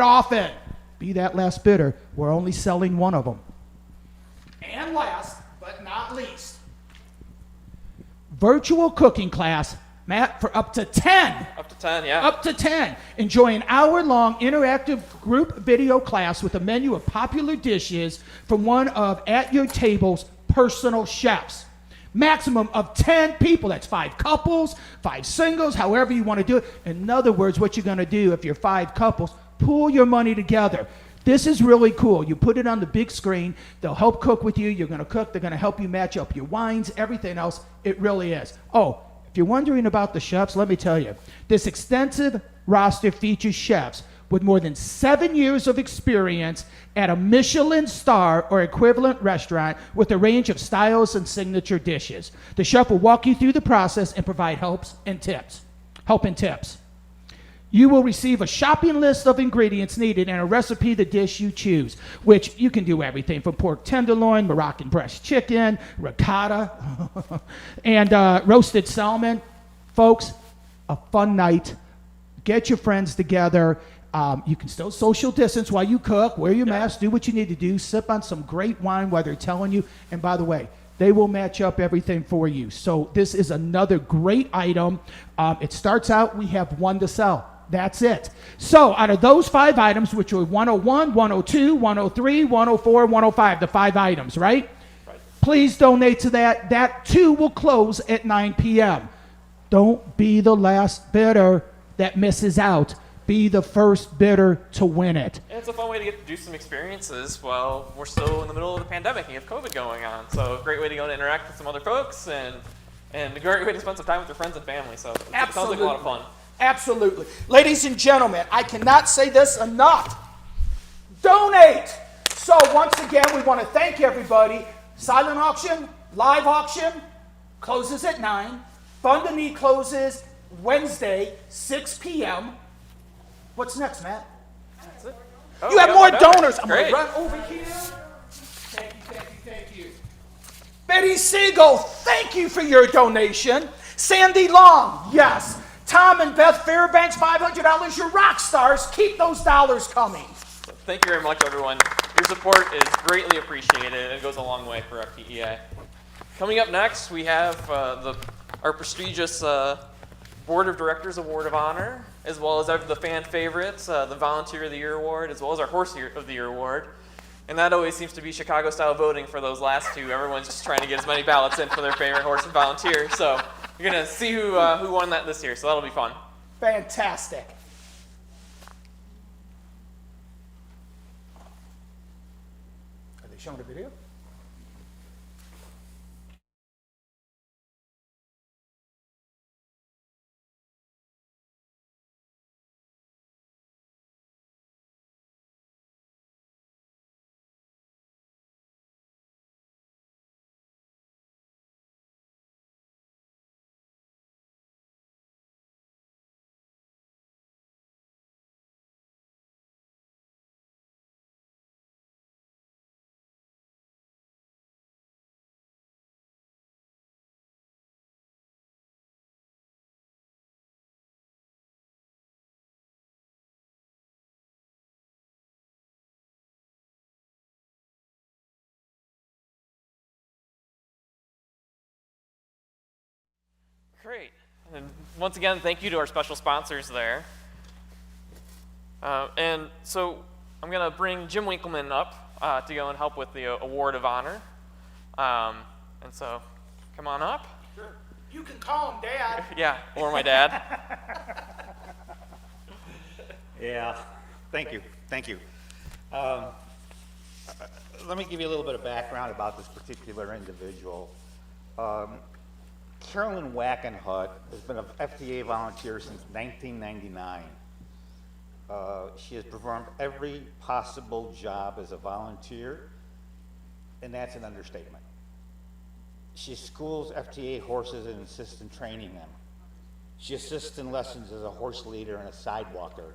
Speaker 5: often. Be that last bidder. We're only selling one of them. And last but not least, virtual cooking class, Matt, for up to 10.
Speaker 4: Up to 10, yeah.
Speaker 5: Up to 10. Enjoy an hour-long interactive group video class with a menu of popular dishes from one of At Your Table's personal chefs. Maximum of 10 people. That's 5 couples, 5 singles, however you want to do it. In other words, what you're going to do if you're 5 couples, pool your money together. This is really cool. You put it on the big screen. They'll help cook with you. You're going to cook. They're going to help you match up your wines, everything else. It really is. Oh, if you're wondering about the chefs, let me tell you. This extensive roster features chefs with more than 7 years of experience at a Michelin star or equivalent restaurant with a range of styles and signature dishes. The chef will walk you through the process and provide help and tips. You will receive a shopping list of ingredients needed and a recipe the dish you choose, which you can do everything from pork tenderloin, Moroccan breast chicken, ricotta, and roasted salmon. Folks, a fun night. Get your friends together. You can still social distance while you cook, wear your mask, do what you need to do, sip on some great wine while they're telling you. And by the way, they will match up everything for you. So this is another great item. It starts out, we have 1 to sell. That's it. So out of those 5 items, which were 101, 102, 103, 104, 105, the 5 items, right? Please donate to that. That too will close at 9 p.m. Don't be the last bidder that misses out. Be the first bidder to win it.
Speaker 4: And it's a fun way to get to do some experiences while we're still in the middle of the pandemic and you have COVID going on. So a great way to go and interact with some other folks and a great way to spend some time with your friends and family. So it sounds like a lot of fun.
Speaker 5: Absolutely. Ladies and gentlemen, I cannot say this enough. Donate. So once again, we want to thank everybody. Silent auction, live auction, closes at 9. Fund a Need closes Wednesday, 6 p.m. What's next, Matt?
Speaker 4: That's it.
Speaker 5: You have more donors. I'm going to
Speaker 4: Great.
Speaker 5: run over here. Thank you. Betty Siegel, thank you for your donation. Sandy Long, yes. Tom and Beth Fairbanks, $500. You're rock stars. Keep those dollars coming.
Speaker 4: Thank you very much, everyone. Your support is greatly appreciated. It goes a long way for FTEA. Coming up next, we have the our prestigious Board of Directors Award of Honor, as well as the fan favorites, the Volunteer of the Year Award, as well as our Horse of the Year Award. And that always seems to be Chicago-style voting for those last two. Everyone's just trying to get as many ballots in for their favorite horse and volunteer. So you're going to see who won that this year, so that'll be fun.
Speaker 5: Fantastic. Are they showing the video?
Speaker 4: Great. And once again, thank you to our special sponsors there. And so I'm going to bring Jim Winkleman up to go and help with the Award of Honor. And so come on up.
Speaker 5: Sure. You can call him Dad.
Speaker 4: Yeah, or my dad.
Speaker 13: Yeah, thank you. Let me give you a little bit of background about this particular individual. Carolyn Wackenhut has been an FTEA volunteer since 1999. She has performed every possible job as a volunteer, and that's an understatement. She schools FTEA horses and assists in training them. She assists in lessons as a horse leader and a sidewalker.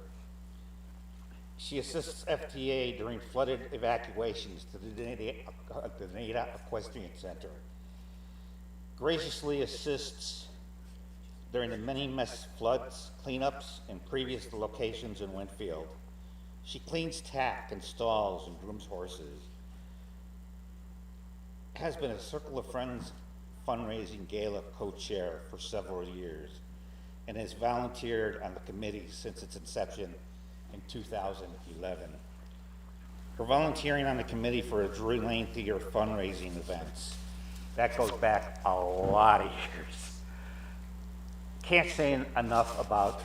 Speaker 13: She assists FTEA during flooded evacuations to the Nada Equestrian Center. Graciously assists during the many mess floods, cleanups, in previous locations in Winfield. She cleans tack and stalls and grooms horses. Has been a Circle of Friends Fundraising Gala co-chair for several years and has volunteered on the committee since its inception in 2011. Her volunteering on the committee for its lengthier fundraising events. That goes back a lot of years. Can't say enough about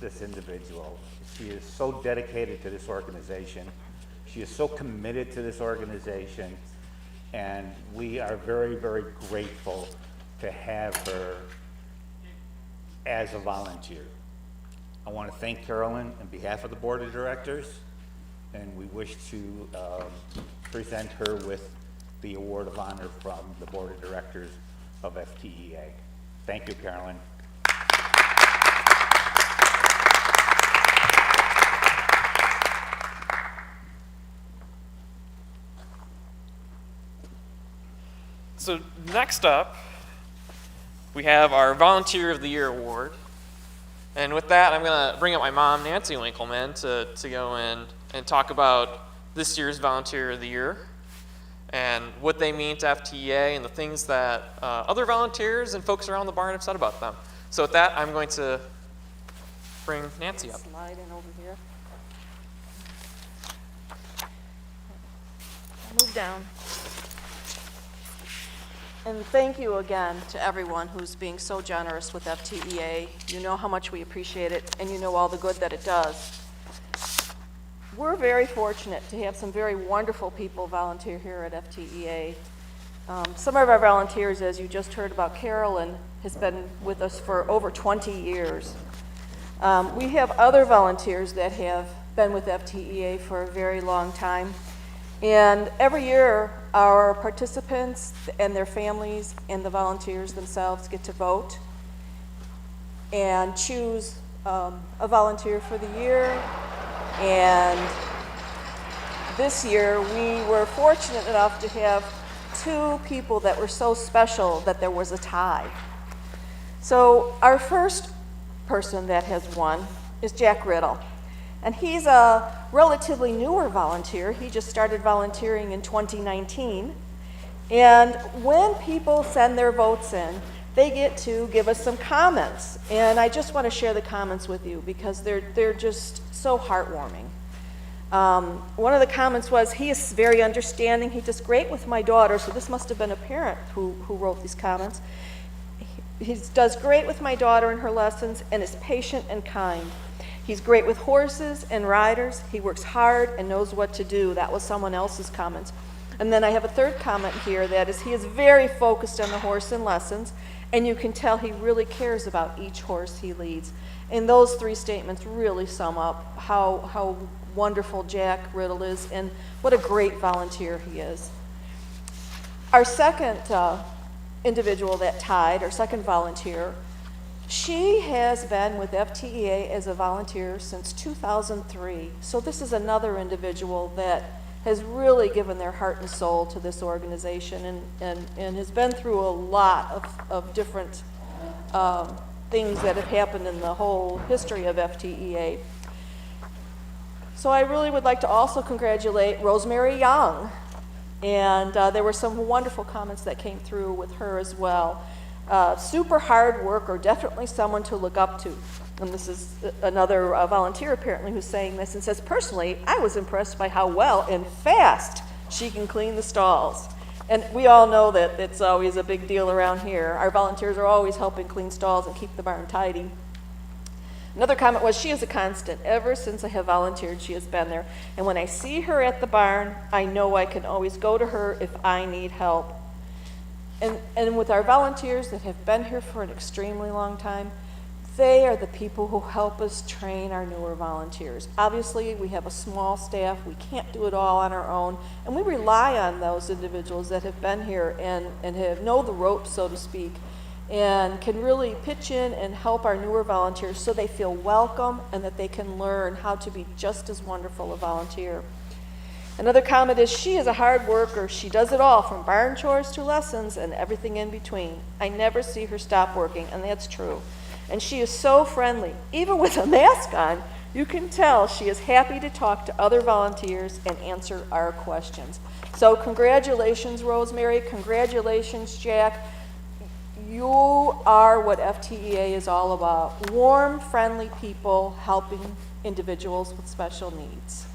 Speaker 13: this individual. She is so dedicated to this organization. She is so committed to this organization, and we are very, very grateful to have her as a volunteer. I want to thank Carolyn on behalf of the Board of Directors, and we wish to present her with the Award of Honor from the Board of Directors of FTEA. Thank you, Carolyn.
Speaker 4: So next up, we have our Volunteer of the Year Award. And with that, I'm going to bring up my mom, Nancy Winkleman, to go in and talk about this year's Volunteer of the Year and what they mean to FTEA and the things that other volunteers and folks around the barn have said about them. So with that, I'm going to bring Nancy up.
Speaker 6: Slide in over here. Move down. And thank you again to everyone who's being so generous with FTEA. You know how much we appreciate it, and you know all the good that it does. We're very fortunate to have some very wonderful people volunteer here at FTEA. Some of our volunteers, as you just heard about Carolyn, has been with us for over 20 years. We have other volunteers that have been with FTEA for a very long time. And every year, our participants and their families and the volunteers themselves get to vote and choose a volunteer for the year. And this year, we were fortunate enough to have two people that were so special that there was a tie. So our first person that has won is Jack Riddle. And he's a relatively newer volunteer. He just started volunteering in 2019. And when people send their votes in,
Speaker 14: they get to give us some comments. And I just want to share the comments with you because they're just so heartwarming. One of the comments was, he is very understanding. He does great with my daughter. So this must have been a parent who wrote these comments. He does great with my daughter in her lessons and is patient and kind. He's great with horses and riders. He works hard and knows what to do. That was someone else's comments. And then I have a third comment here, that is, he is very focused on the horse and lessons, and you can tell he really cares about each horse he leads. And those three statements really sum up how wonderful Jack Riddle is and what a great volunteer he is. Our second individual that tied, our second volunteer, she has been with FTEA as a volunteer since 2003. So this is another individual that has really given their heart and soul to this organization and has been through a lot of different things that have happened in the whole history of FTEA. So I really would like to also congratulate Rosemary Young. And there were some wonderful comments that came through with her as well. Super hard worker, definitely someone to look up to. And this is another volunteer apparently who's saying this and says, personally, I was impressed by how well and fast she can clean the stalls. And we all know that it's always a big deal around here. Our volunteers are always helping clean stalls and keep the barn tidy. Another comment was, she is a constant. Ever since I have volunteered, she has been there. And when I see her at the barn, I know I can always go to her if I need help. And with our volunteers that have been here for an extremely long time, they are the people who help us train our newer volunteers. Obviously, we have a small staff. We can't do it all on our own. And we rely on those individuals that have been here and know the ropes, so to speak, and can really pitch in and help our newer volunteers so they feel welcome and that they can learn how to be just as wonderful a volunteer. Another comment is, she is a hard worker. She does it all, from barn chores to lessons and everything in between. I never see her stop working, and that's true. And she is so friendly. Even with a mask on, you can tell she is happy to talk to other volunteers and answer our questions. So congratulations, Rosemary. Congratulations, Jack. You are what FTEA is all about. Warm, friendly people helping individuals with special needs.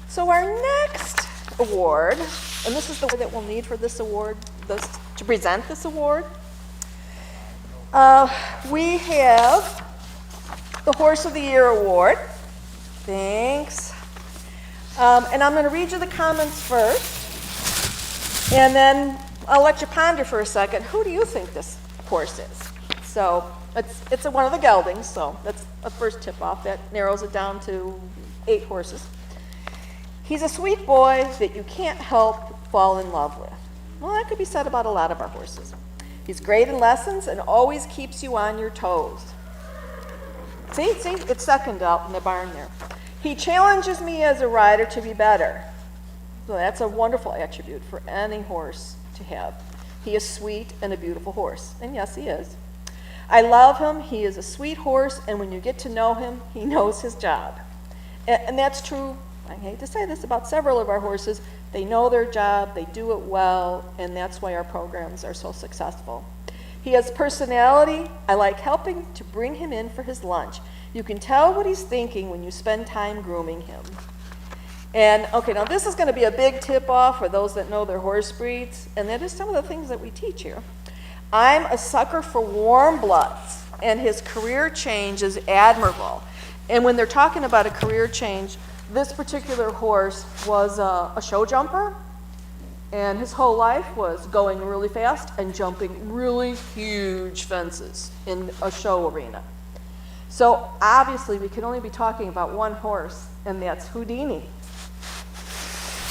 Speaker 14: So our next award, and this is the word that we'll need for this award, to present this award, we have the Horse of the Year Award. Thanks. And I'm going to read you the comments first, and then I'll let you ponder for a second. Who do you think this horse is? So it's one of the geldings, so that's a first tip-off. That narrows it down to 8 horses. He's a sweet boy that you can't help fall in love with. Well, that could be said about a lot of our horses. He's great in lessons and always keeps you on your toes. See, it's second out in the barn there. He challenges me as a rider to be better. So that's a wonderful attribute for any horse to have. He is sweet and a beautiful horse. And yes, he is. I love him. He is a sweet horse, and when you get to know him, he knows his job. And that's true, I hate to say this, about several of our horses. They know their job, they do it well, and that's why our programs are so successful. He has personality. I like helping to bring him in for his lunch. You can tell what he's thinking when you spend time grooming him. And okay, now this is going to be a big tip-off for those that know their horse breeds, and that is some of the things that we teach here. I'm a sucker for warm bloods, and his career change is admirable. And when they're talking about a career change, this particular horse was a show jumper, and his whole life was going really fast and jumping really huge fences in a show arena. So obviously we can only be talking about one horse, and that's Houdini.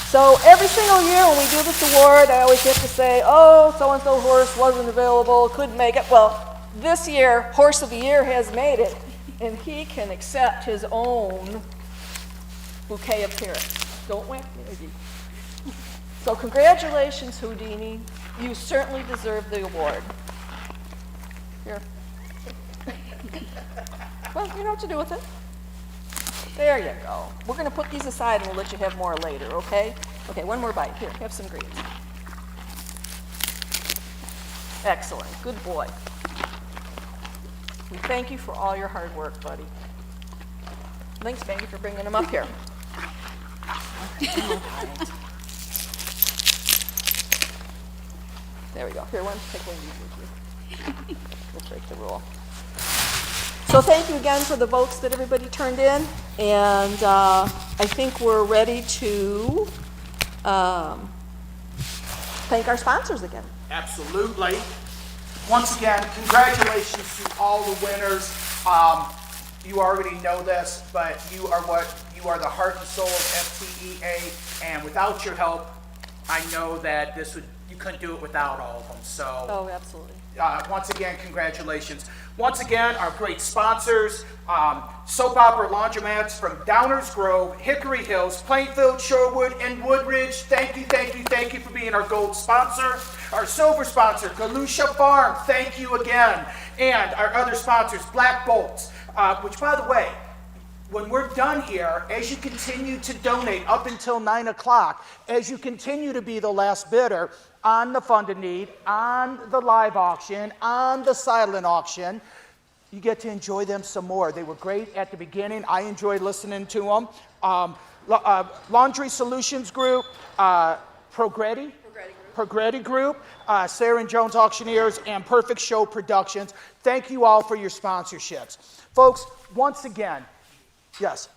Speaker 14: So every single year when we do this award, I always have to say, oh, so-and-so horse wasn't available, couldn't make it. Well, this year, Horse of the Year has made it, and he can accept his own bouquet of carrots. Don't whack me, Iggy. So congratulations, Houdini. You certainly deserve the award. Here. Well, you know what to do with it. There you go. We're going to put these aside and we'll let you have more later, okay? Okay, one more bite. Here, have some greens. Excellent. Good boy. And thank you for all your hard work, buddy. Thanks, Maggie, for bringing him up here. There we go. Here, take one of these with you. We'll break the rule. So thank you again for the votes that everybody turned in. And I think we're ready to thank our sponsors again.
Speaker 5: Absolutely. Once again, congratulations to all the winners. You already know this, but you are the heart and soul of FTEA, and without your help, I know that you couldn't do it without all of them. So,
Speaker 14: oh, absolutely.
Speaker 5: Once again, congratulations. Once again, our great sponsors, Soap Opera Laundromats from Downers Grove, Hickory Hills, Plainfield, Shorewood, and Woodridge. Thank you, thank you, thank you for being our gold sponsor. Our silver sponsor, Galusha Farm, thank you again. And our other sponsors, Black Bolts, which, by the way, when we're done here, as you continue to donate up until 9 o'clock, as you continue to be the last bidder on the Funded Need, on the live auction, on the silent auction, you get to enjoy them some more. They were great at the beginning. I enjoyed listening to them. Laundry Solutions Group, Progretti Group, Sarah and Jones Auctioneers, and Perfect Show Productions. Thank you all for your sponsorships. Folks, once again, yes?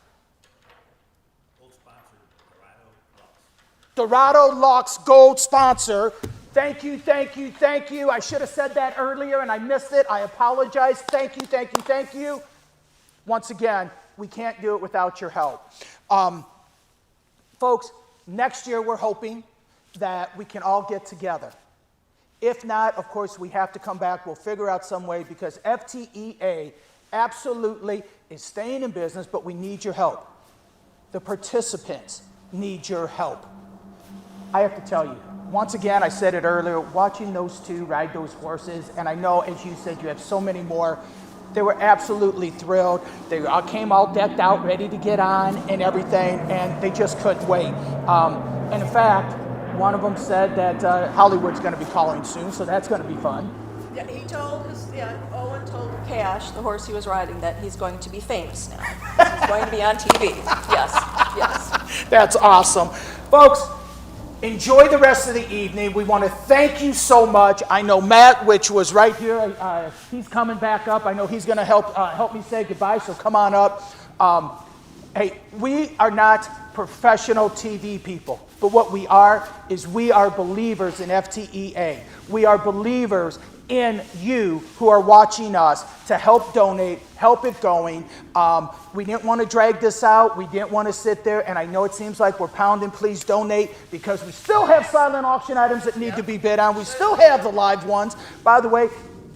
Speaker 5: Dorado Lux Gold Sponsor. Thank you, thank you, thank you. I should have said that earlier and I missed it. I apologize. Thank you, thank you, thank you. Once again, we can't do it without your help. Folks, next year we're hoping that we can all get together. If not, of course, we have to come back. We'll figure out some way because FTEA absolutely is staying in business, but we need your help. The participants need your help. I have to tell you, once again, I said it earlier, watching those two ride those horses, and I know, as you said, you have so many more, they were absolutely thrilled. They all came all decked out, ready to get on and everything, and they just couldn't wait. And in fact, one of them said that Hollywood's going to be calling soon, so that's going to be fun.
Speaker 14: Yeah, Owen told Cash, the horse he was riding, that he's going to be famous now. He's going to be on TV. Yes, yes.
Speaker 5: That's awesome. Folks, enjoy the rest of the evening. We want to thank you so much. I know Matt, which was right here, he's coming back up. I know he's going to help me say goodbye, so come on up. Hey, we are not professional TV people, but what we are is we are believers in FTEA. We are believers in you who are watching us to help donate, help it going. We didn't want to drag this out. We didn't want to sit there, and I know it seems like we're pounding please donate because we still have silent auction items that need to be bid on. We still have the live ones. By the way,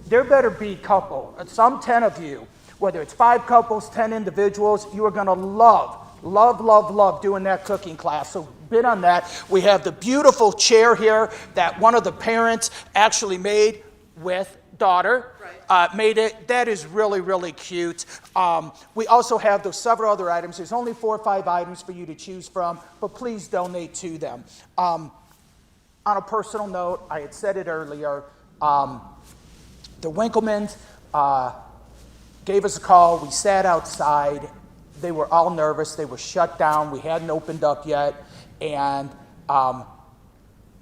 Speaker 5: there better be a couple, some 10 of you, whether it's 5 couples, 10 individuals, you are going to love doing that cooking class. So bid on that. We have the beautiful chair here that one of the parents actually made with daughter. Made it. That is really, really cute. We also have those several other items. There's only 4 or 5 items for you to choose from, but please donate to them. On a personal note, I had said it earlier, the Winklemans gave us a call. We sat outside. They were all nervous. They were shut down. We hadn't opened up yet. And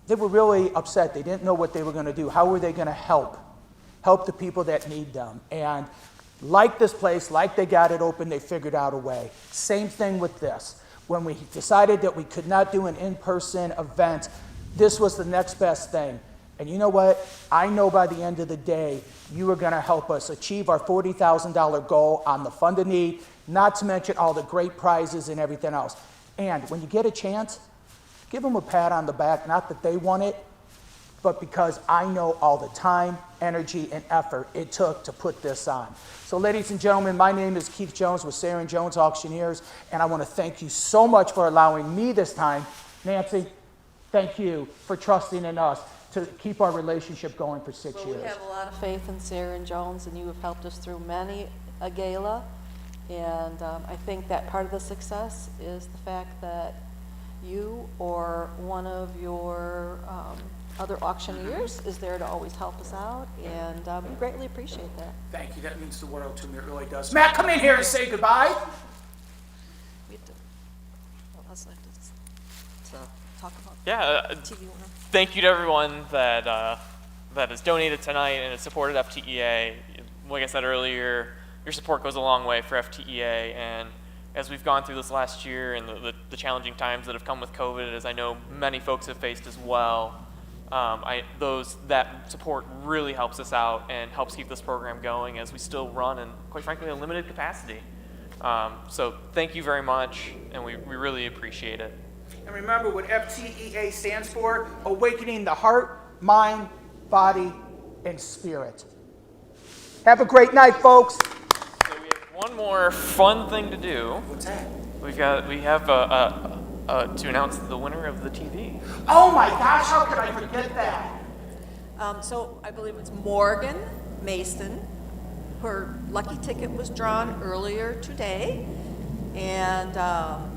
Speaker 5: they were really upset. They didn't know what they were going to do. How were they going to help the people that need them? And like this place, like they got it open, they figured out a way. Same thing with this. When we decided that we could not do an in-person event, this was the next best thing. And you know what? I know by the end of the day, you are going to help us achieve our $40,000 goal on the Funded Need, not to mention all the great prizes and everything else. And when you get a chance, give them a pat on the back, not that they won it, but because I know all the time, energy, and effort it took to put this on. So ladies and gentlemen, my name is Keith Jones with Sarah and Jones Auctioneers, and I want to thank you so much for allowing me this time. Nancy, thank you for trusting in us to keep our relationship going for 6 years.
Speaker 14: We have a lot of faith in Sarah and Jones, and you have helped us through many a gala. And I think that part of the success is the fact that you or one of your other auctioneers is there to always help us out, and we greatly appreciate that.
Speaker 5: Thank you. That means the world to me. It really does. Matt, come in here and say goodbye.
Speaker 14: We have to, what else left to talk about?
Speaker 4: Yeah,
Speaker 14: TV winner.
Speaker 4: thank you to everyone that that has donated tonight and has supported FTEA. Like I said earlier, your support goes a long way for FTEA, and as we've gone through this last year and the challenging times that have come with COVID, as I know many folks have faced as well, that support really helps us out and helps keep this program going as we still run in, quite frankly, a limited capacity. So thank you very much, and we really appreciate it.
Speaker 5: And remember what FTEA stands for: awakening the heart, mind, body, and spirit. Have a great night, folks.
Speaker 4: So we have one more fun thing to do.
Speaker 5: What's that?
Speaker 4: We have to announce the winner of the TV.
Speaker 5: Oh my gosh, how could I forget that?
Speaker 14: So I believe it's Morgan Mason. Her lucky ticket was drawn earlier today, and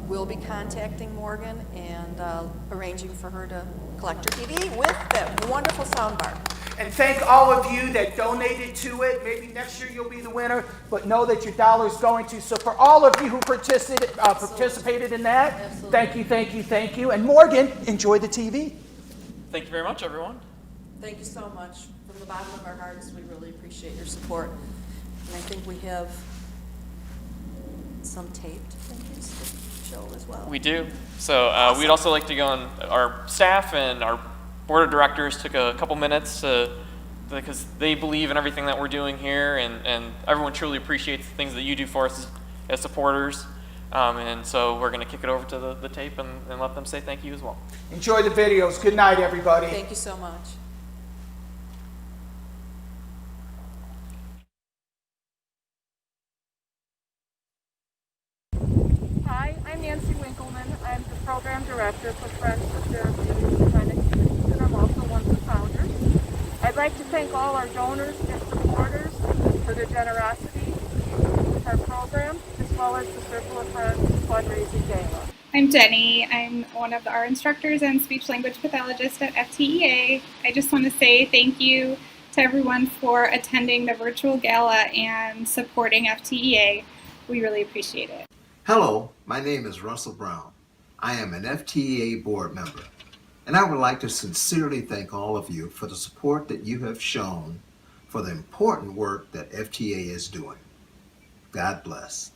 Speaker 14: we'll be contacting Morgan and arranging for her to collect her TV with that wonderful soundbar.
Speaker 5: And thank all of you that donated to it. Maybe next year you'll be the winner, but know that your dollar is going to. So for all of you who participated in that,
Speaker 14: Absolutely.
Speaker 5: thank you. And Morgan, enjoy the TV.
Speaker 4: Thank you very much, everyone.
Speaker 14: Thank you so much. From the bottom of our hearts, we really appreciate your support. And I think we have some taped things to show as well.
Speaker 4: We do. So awesome. We'd also like to go on, our staff and our board of directors took a couple minutes because they believe in everything that we're doing here, and everyone truly appreciates the things that you do for us as supporters. And so we're going to kick it over to the tape and let them say thank you as well.
Speaker 5: Enjoy the videos. Good night, everybody.
Speaker 14: Thank you so much.
Speaker 9: Hi, I'm Nancy Winkleman. I'm the program director for Friends of Therapeutic Equine Activities, and I'm also one of the founders. I'd like to thank all our donors and supporters for their generosity with our program, as well as the Circle of Friends Fundraising Gala.
Speaker 11: I'm Jenny. I'm one of our instructors and speech language pathologist at FTEA. I just want to say thank you to everyone for attending the virtual gala and supporting FTEA. We really appreciate it.
Speaker 15: Hello, my name is Russell Brown. I am an FTEA board member, and I would like to sincerely thank all of you for the support that you have shown for the important work that FTEA is doing. God bless.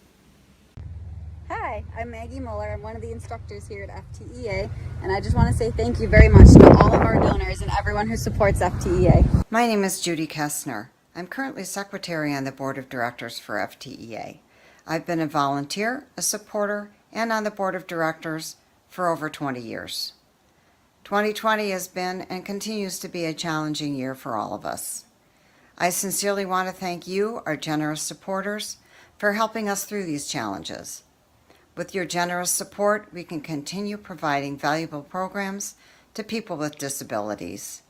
Speaker 16: Hi, I'm Maggie Muller. I'm one of the instructors here at FTEA, and I just want to say thank you very much to all of our donors and everyone who supports FTEA.
Speaker 17: My name is Judy Kessner. I'm currently secretary on the board of directors for FTEA. I've been a volunteer, a supporter, and on the board of directors for over 20 years. 2020 has been and continues to be a challenging year for all of us. I sincerely want to thank you, our generous supporters, for helping us through these challenges. With your generous support, we can continue providing valuable programs to people with disabilities.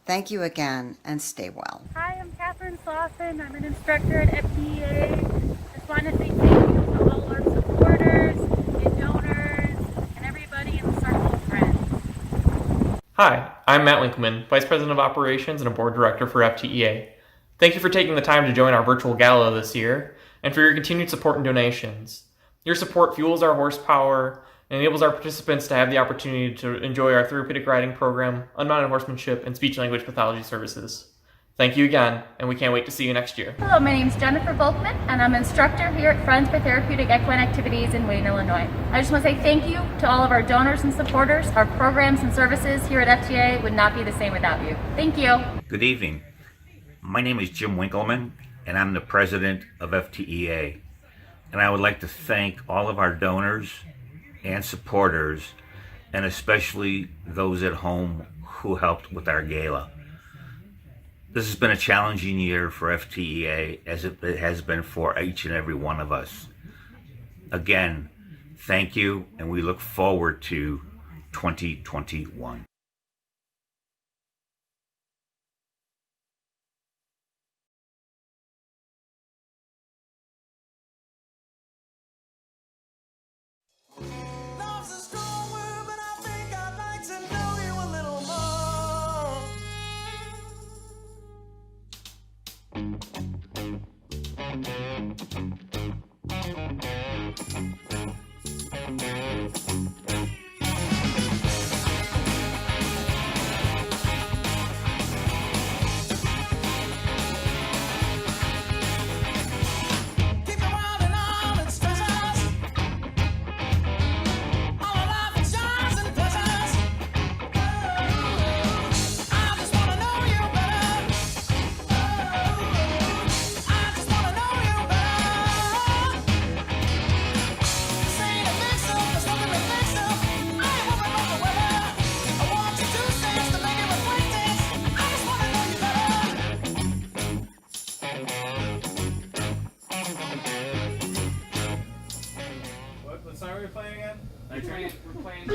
Speaker 17: Thank you again, and stay well.
Speaker 18: Hi, I'm Catherine Slauson. I'm an instructor at FTEA. Just want to say thank you to all our supporters and donors and everybody in the Circle of Friends.
Speaker 4: Hi, I'm Matt Winkleman, Vice President of Operations and a Board Director for FTEA. Thank you for taking the time to join our virtual gala this year, and for your continued support and donations. Your support fuels our horsepower and enables our participants to have the opportunity to enjoy our therapeutic riding program, unmounted horsemanship, and speech-language pathology services. Thank you again, and we can't wait to see you next year.
Speaker 18: Hello, my name is Jennifer Volkman, and I'm an instructor here at Friends for Therapeutic Equine Activities in Wayne, Illinois. I just want to say thank you to all of our donors and supporters. Our programs and services here at FTEA would not be the same without you. Thank you.
Speaker 19: Good evening. My name is Jim Winkleman, and I'm the president of FTEA. And I would like to thank all of our donors and supporters, and especially those at home who helped with our gala. This has been a challenging year for FTEA, as it has been for each and every one of us. Again, thank you, and we look forward to 2021.
Speaker 1: Love's a strong word, but I think I'd like to know you a little more.
Speaker 2: What song are we playing again? We're playing.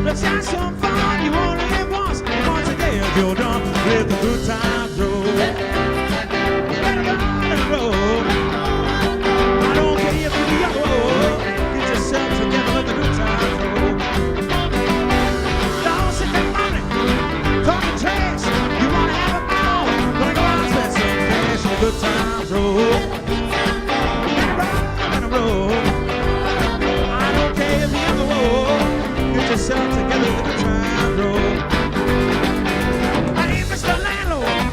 Speaker 1: Let's have some fun. You only live once. And once again, you're done with the good times road. Let it roll. I don't care if you're young or old. Get yourself together with the good times road. Don't sit there money, talking trash. You wanna have a ball? Wanna go out and spend some cash on the good times road. Let it roll. I don't care if you're young or old. Get yourself together with the time road. Hey, Mr. Landlord,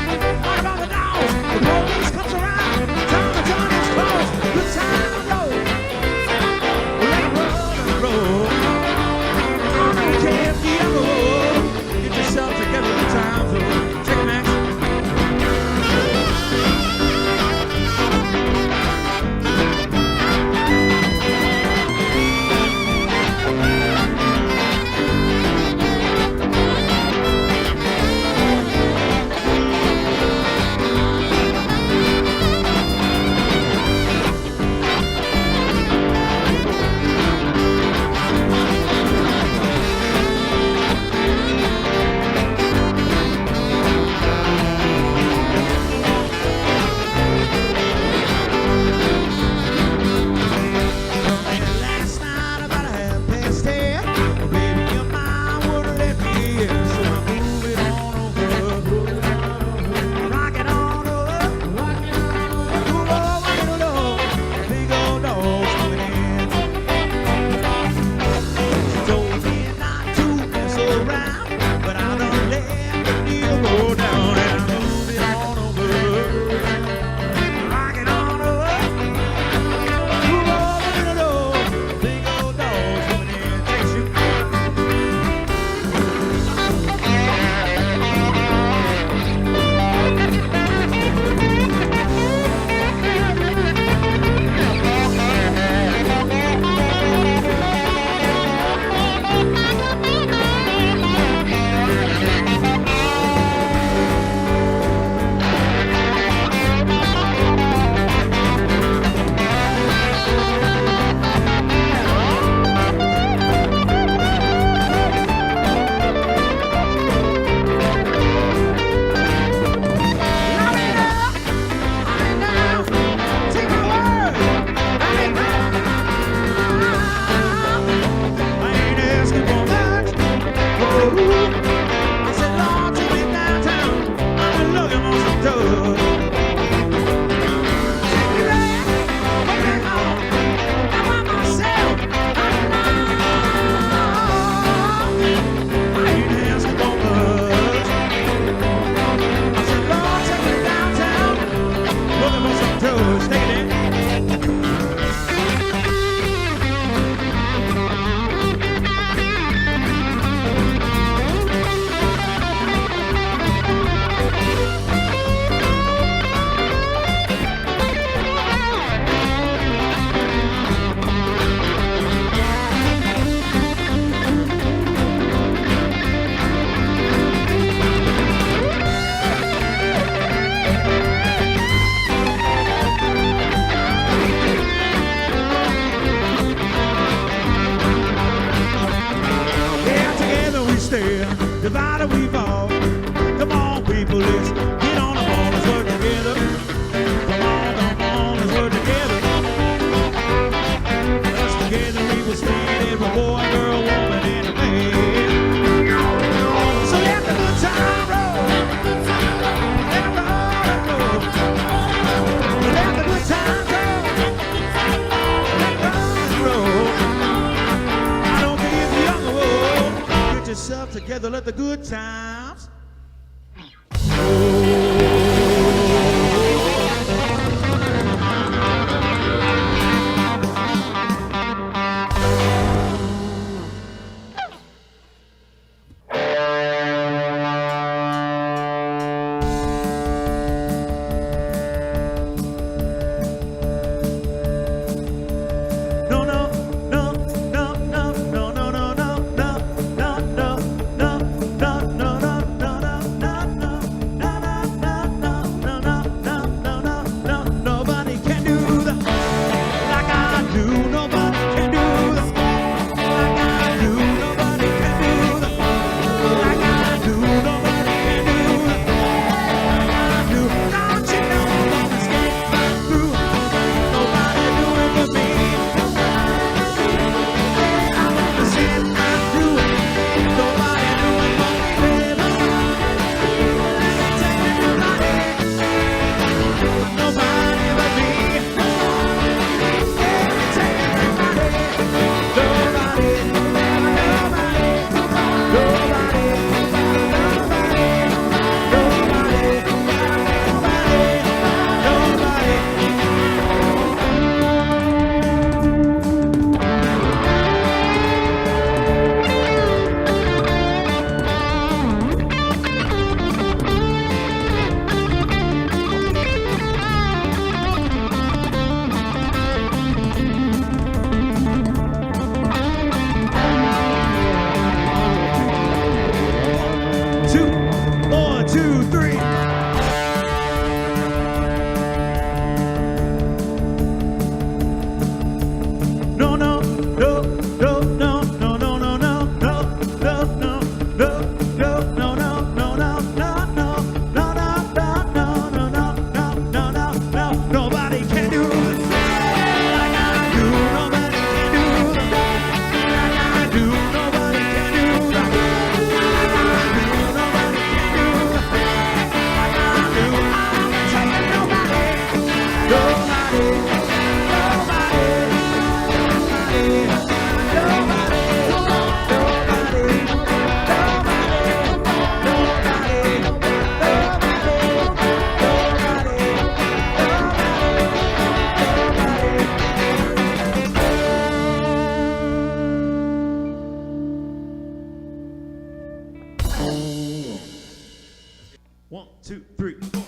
Speaker 1: 1, 2, 3, 4.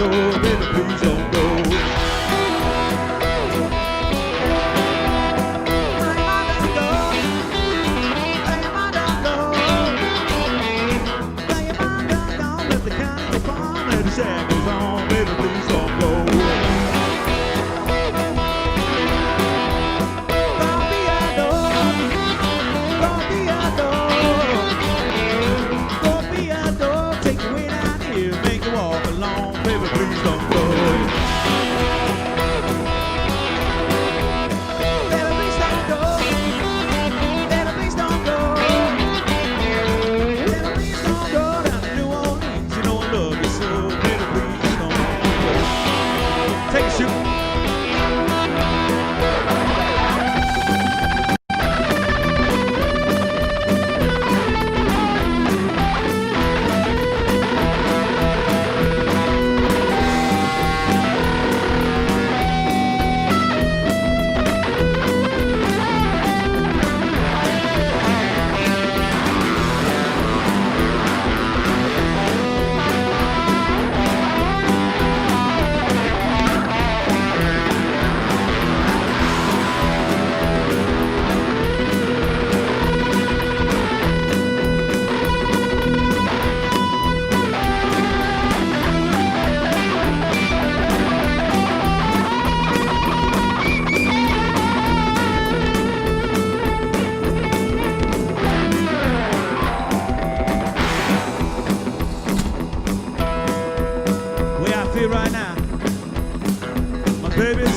Speaker 1: so baby, please don't go. Sad goes on, baby, please don't go. Take you way down here, make you walk along, baby, please don't go. Baby, please don't go. Baby, please don't go. Baby, please don't go down to New Orleans. You know I love you so. Baby, please don't go. Take a shoot. Right now, my baby's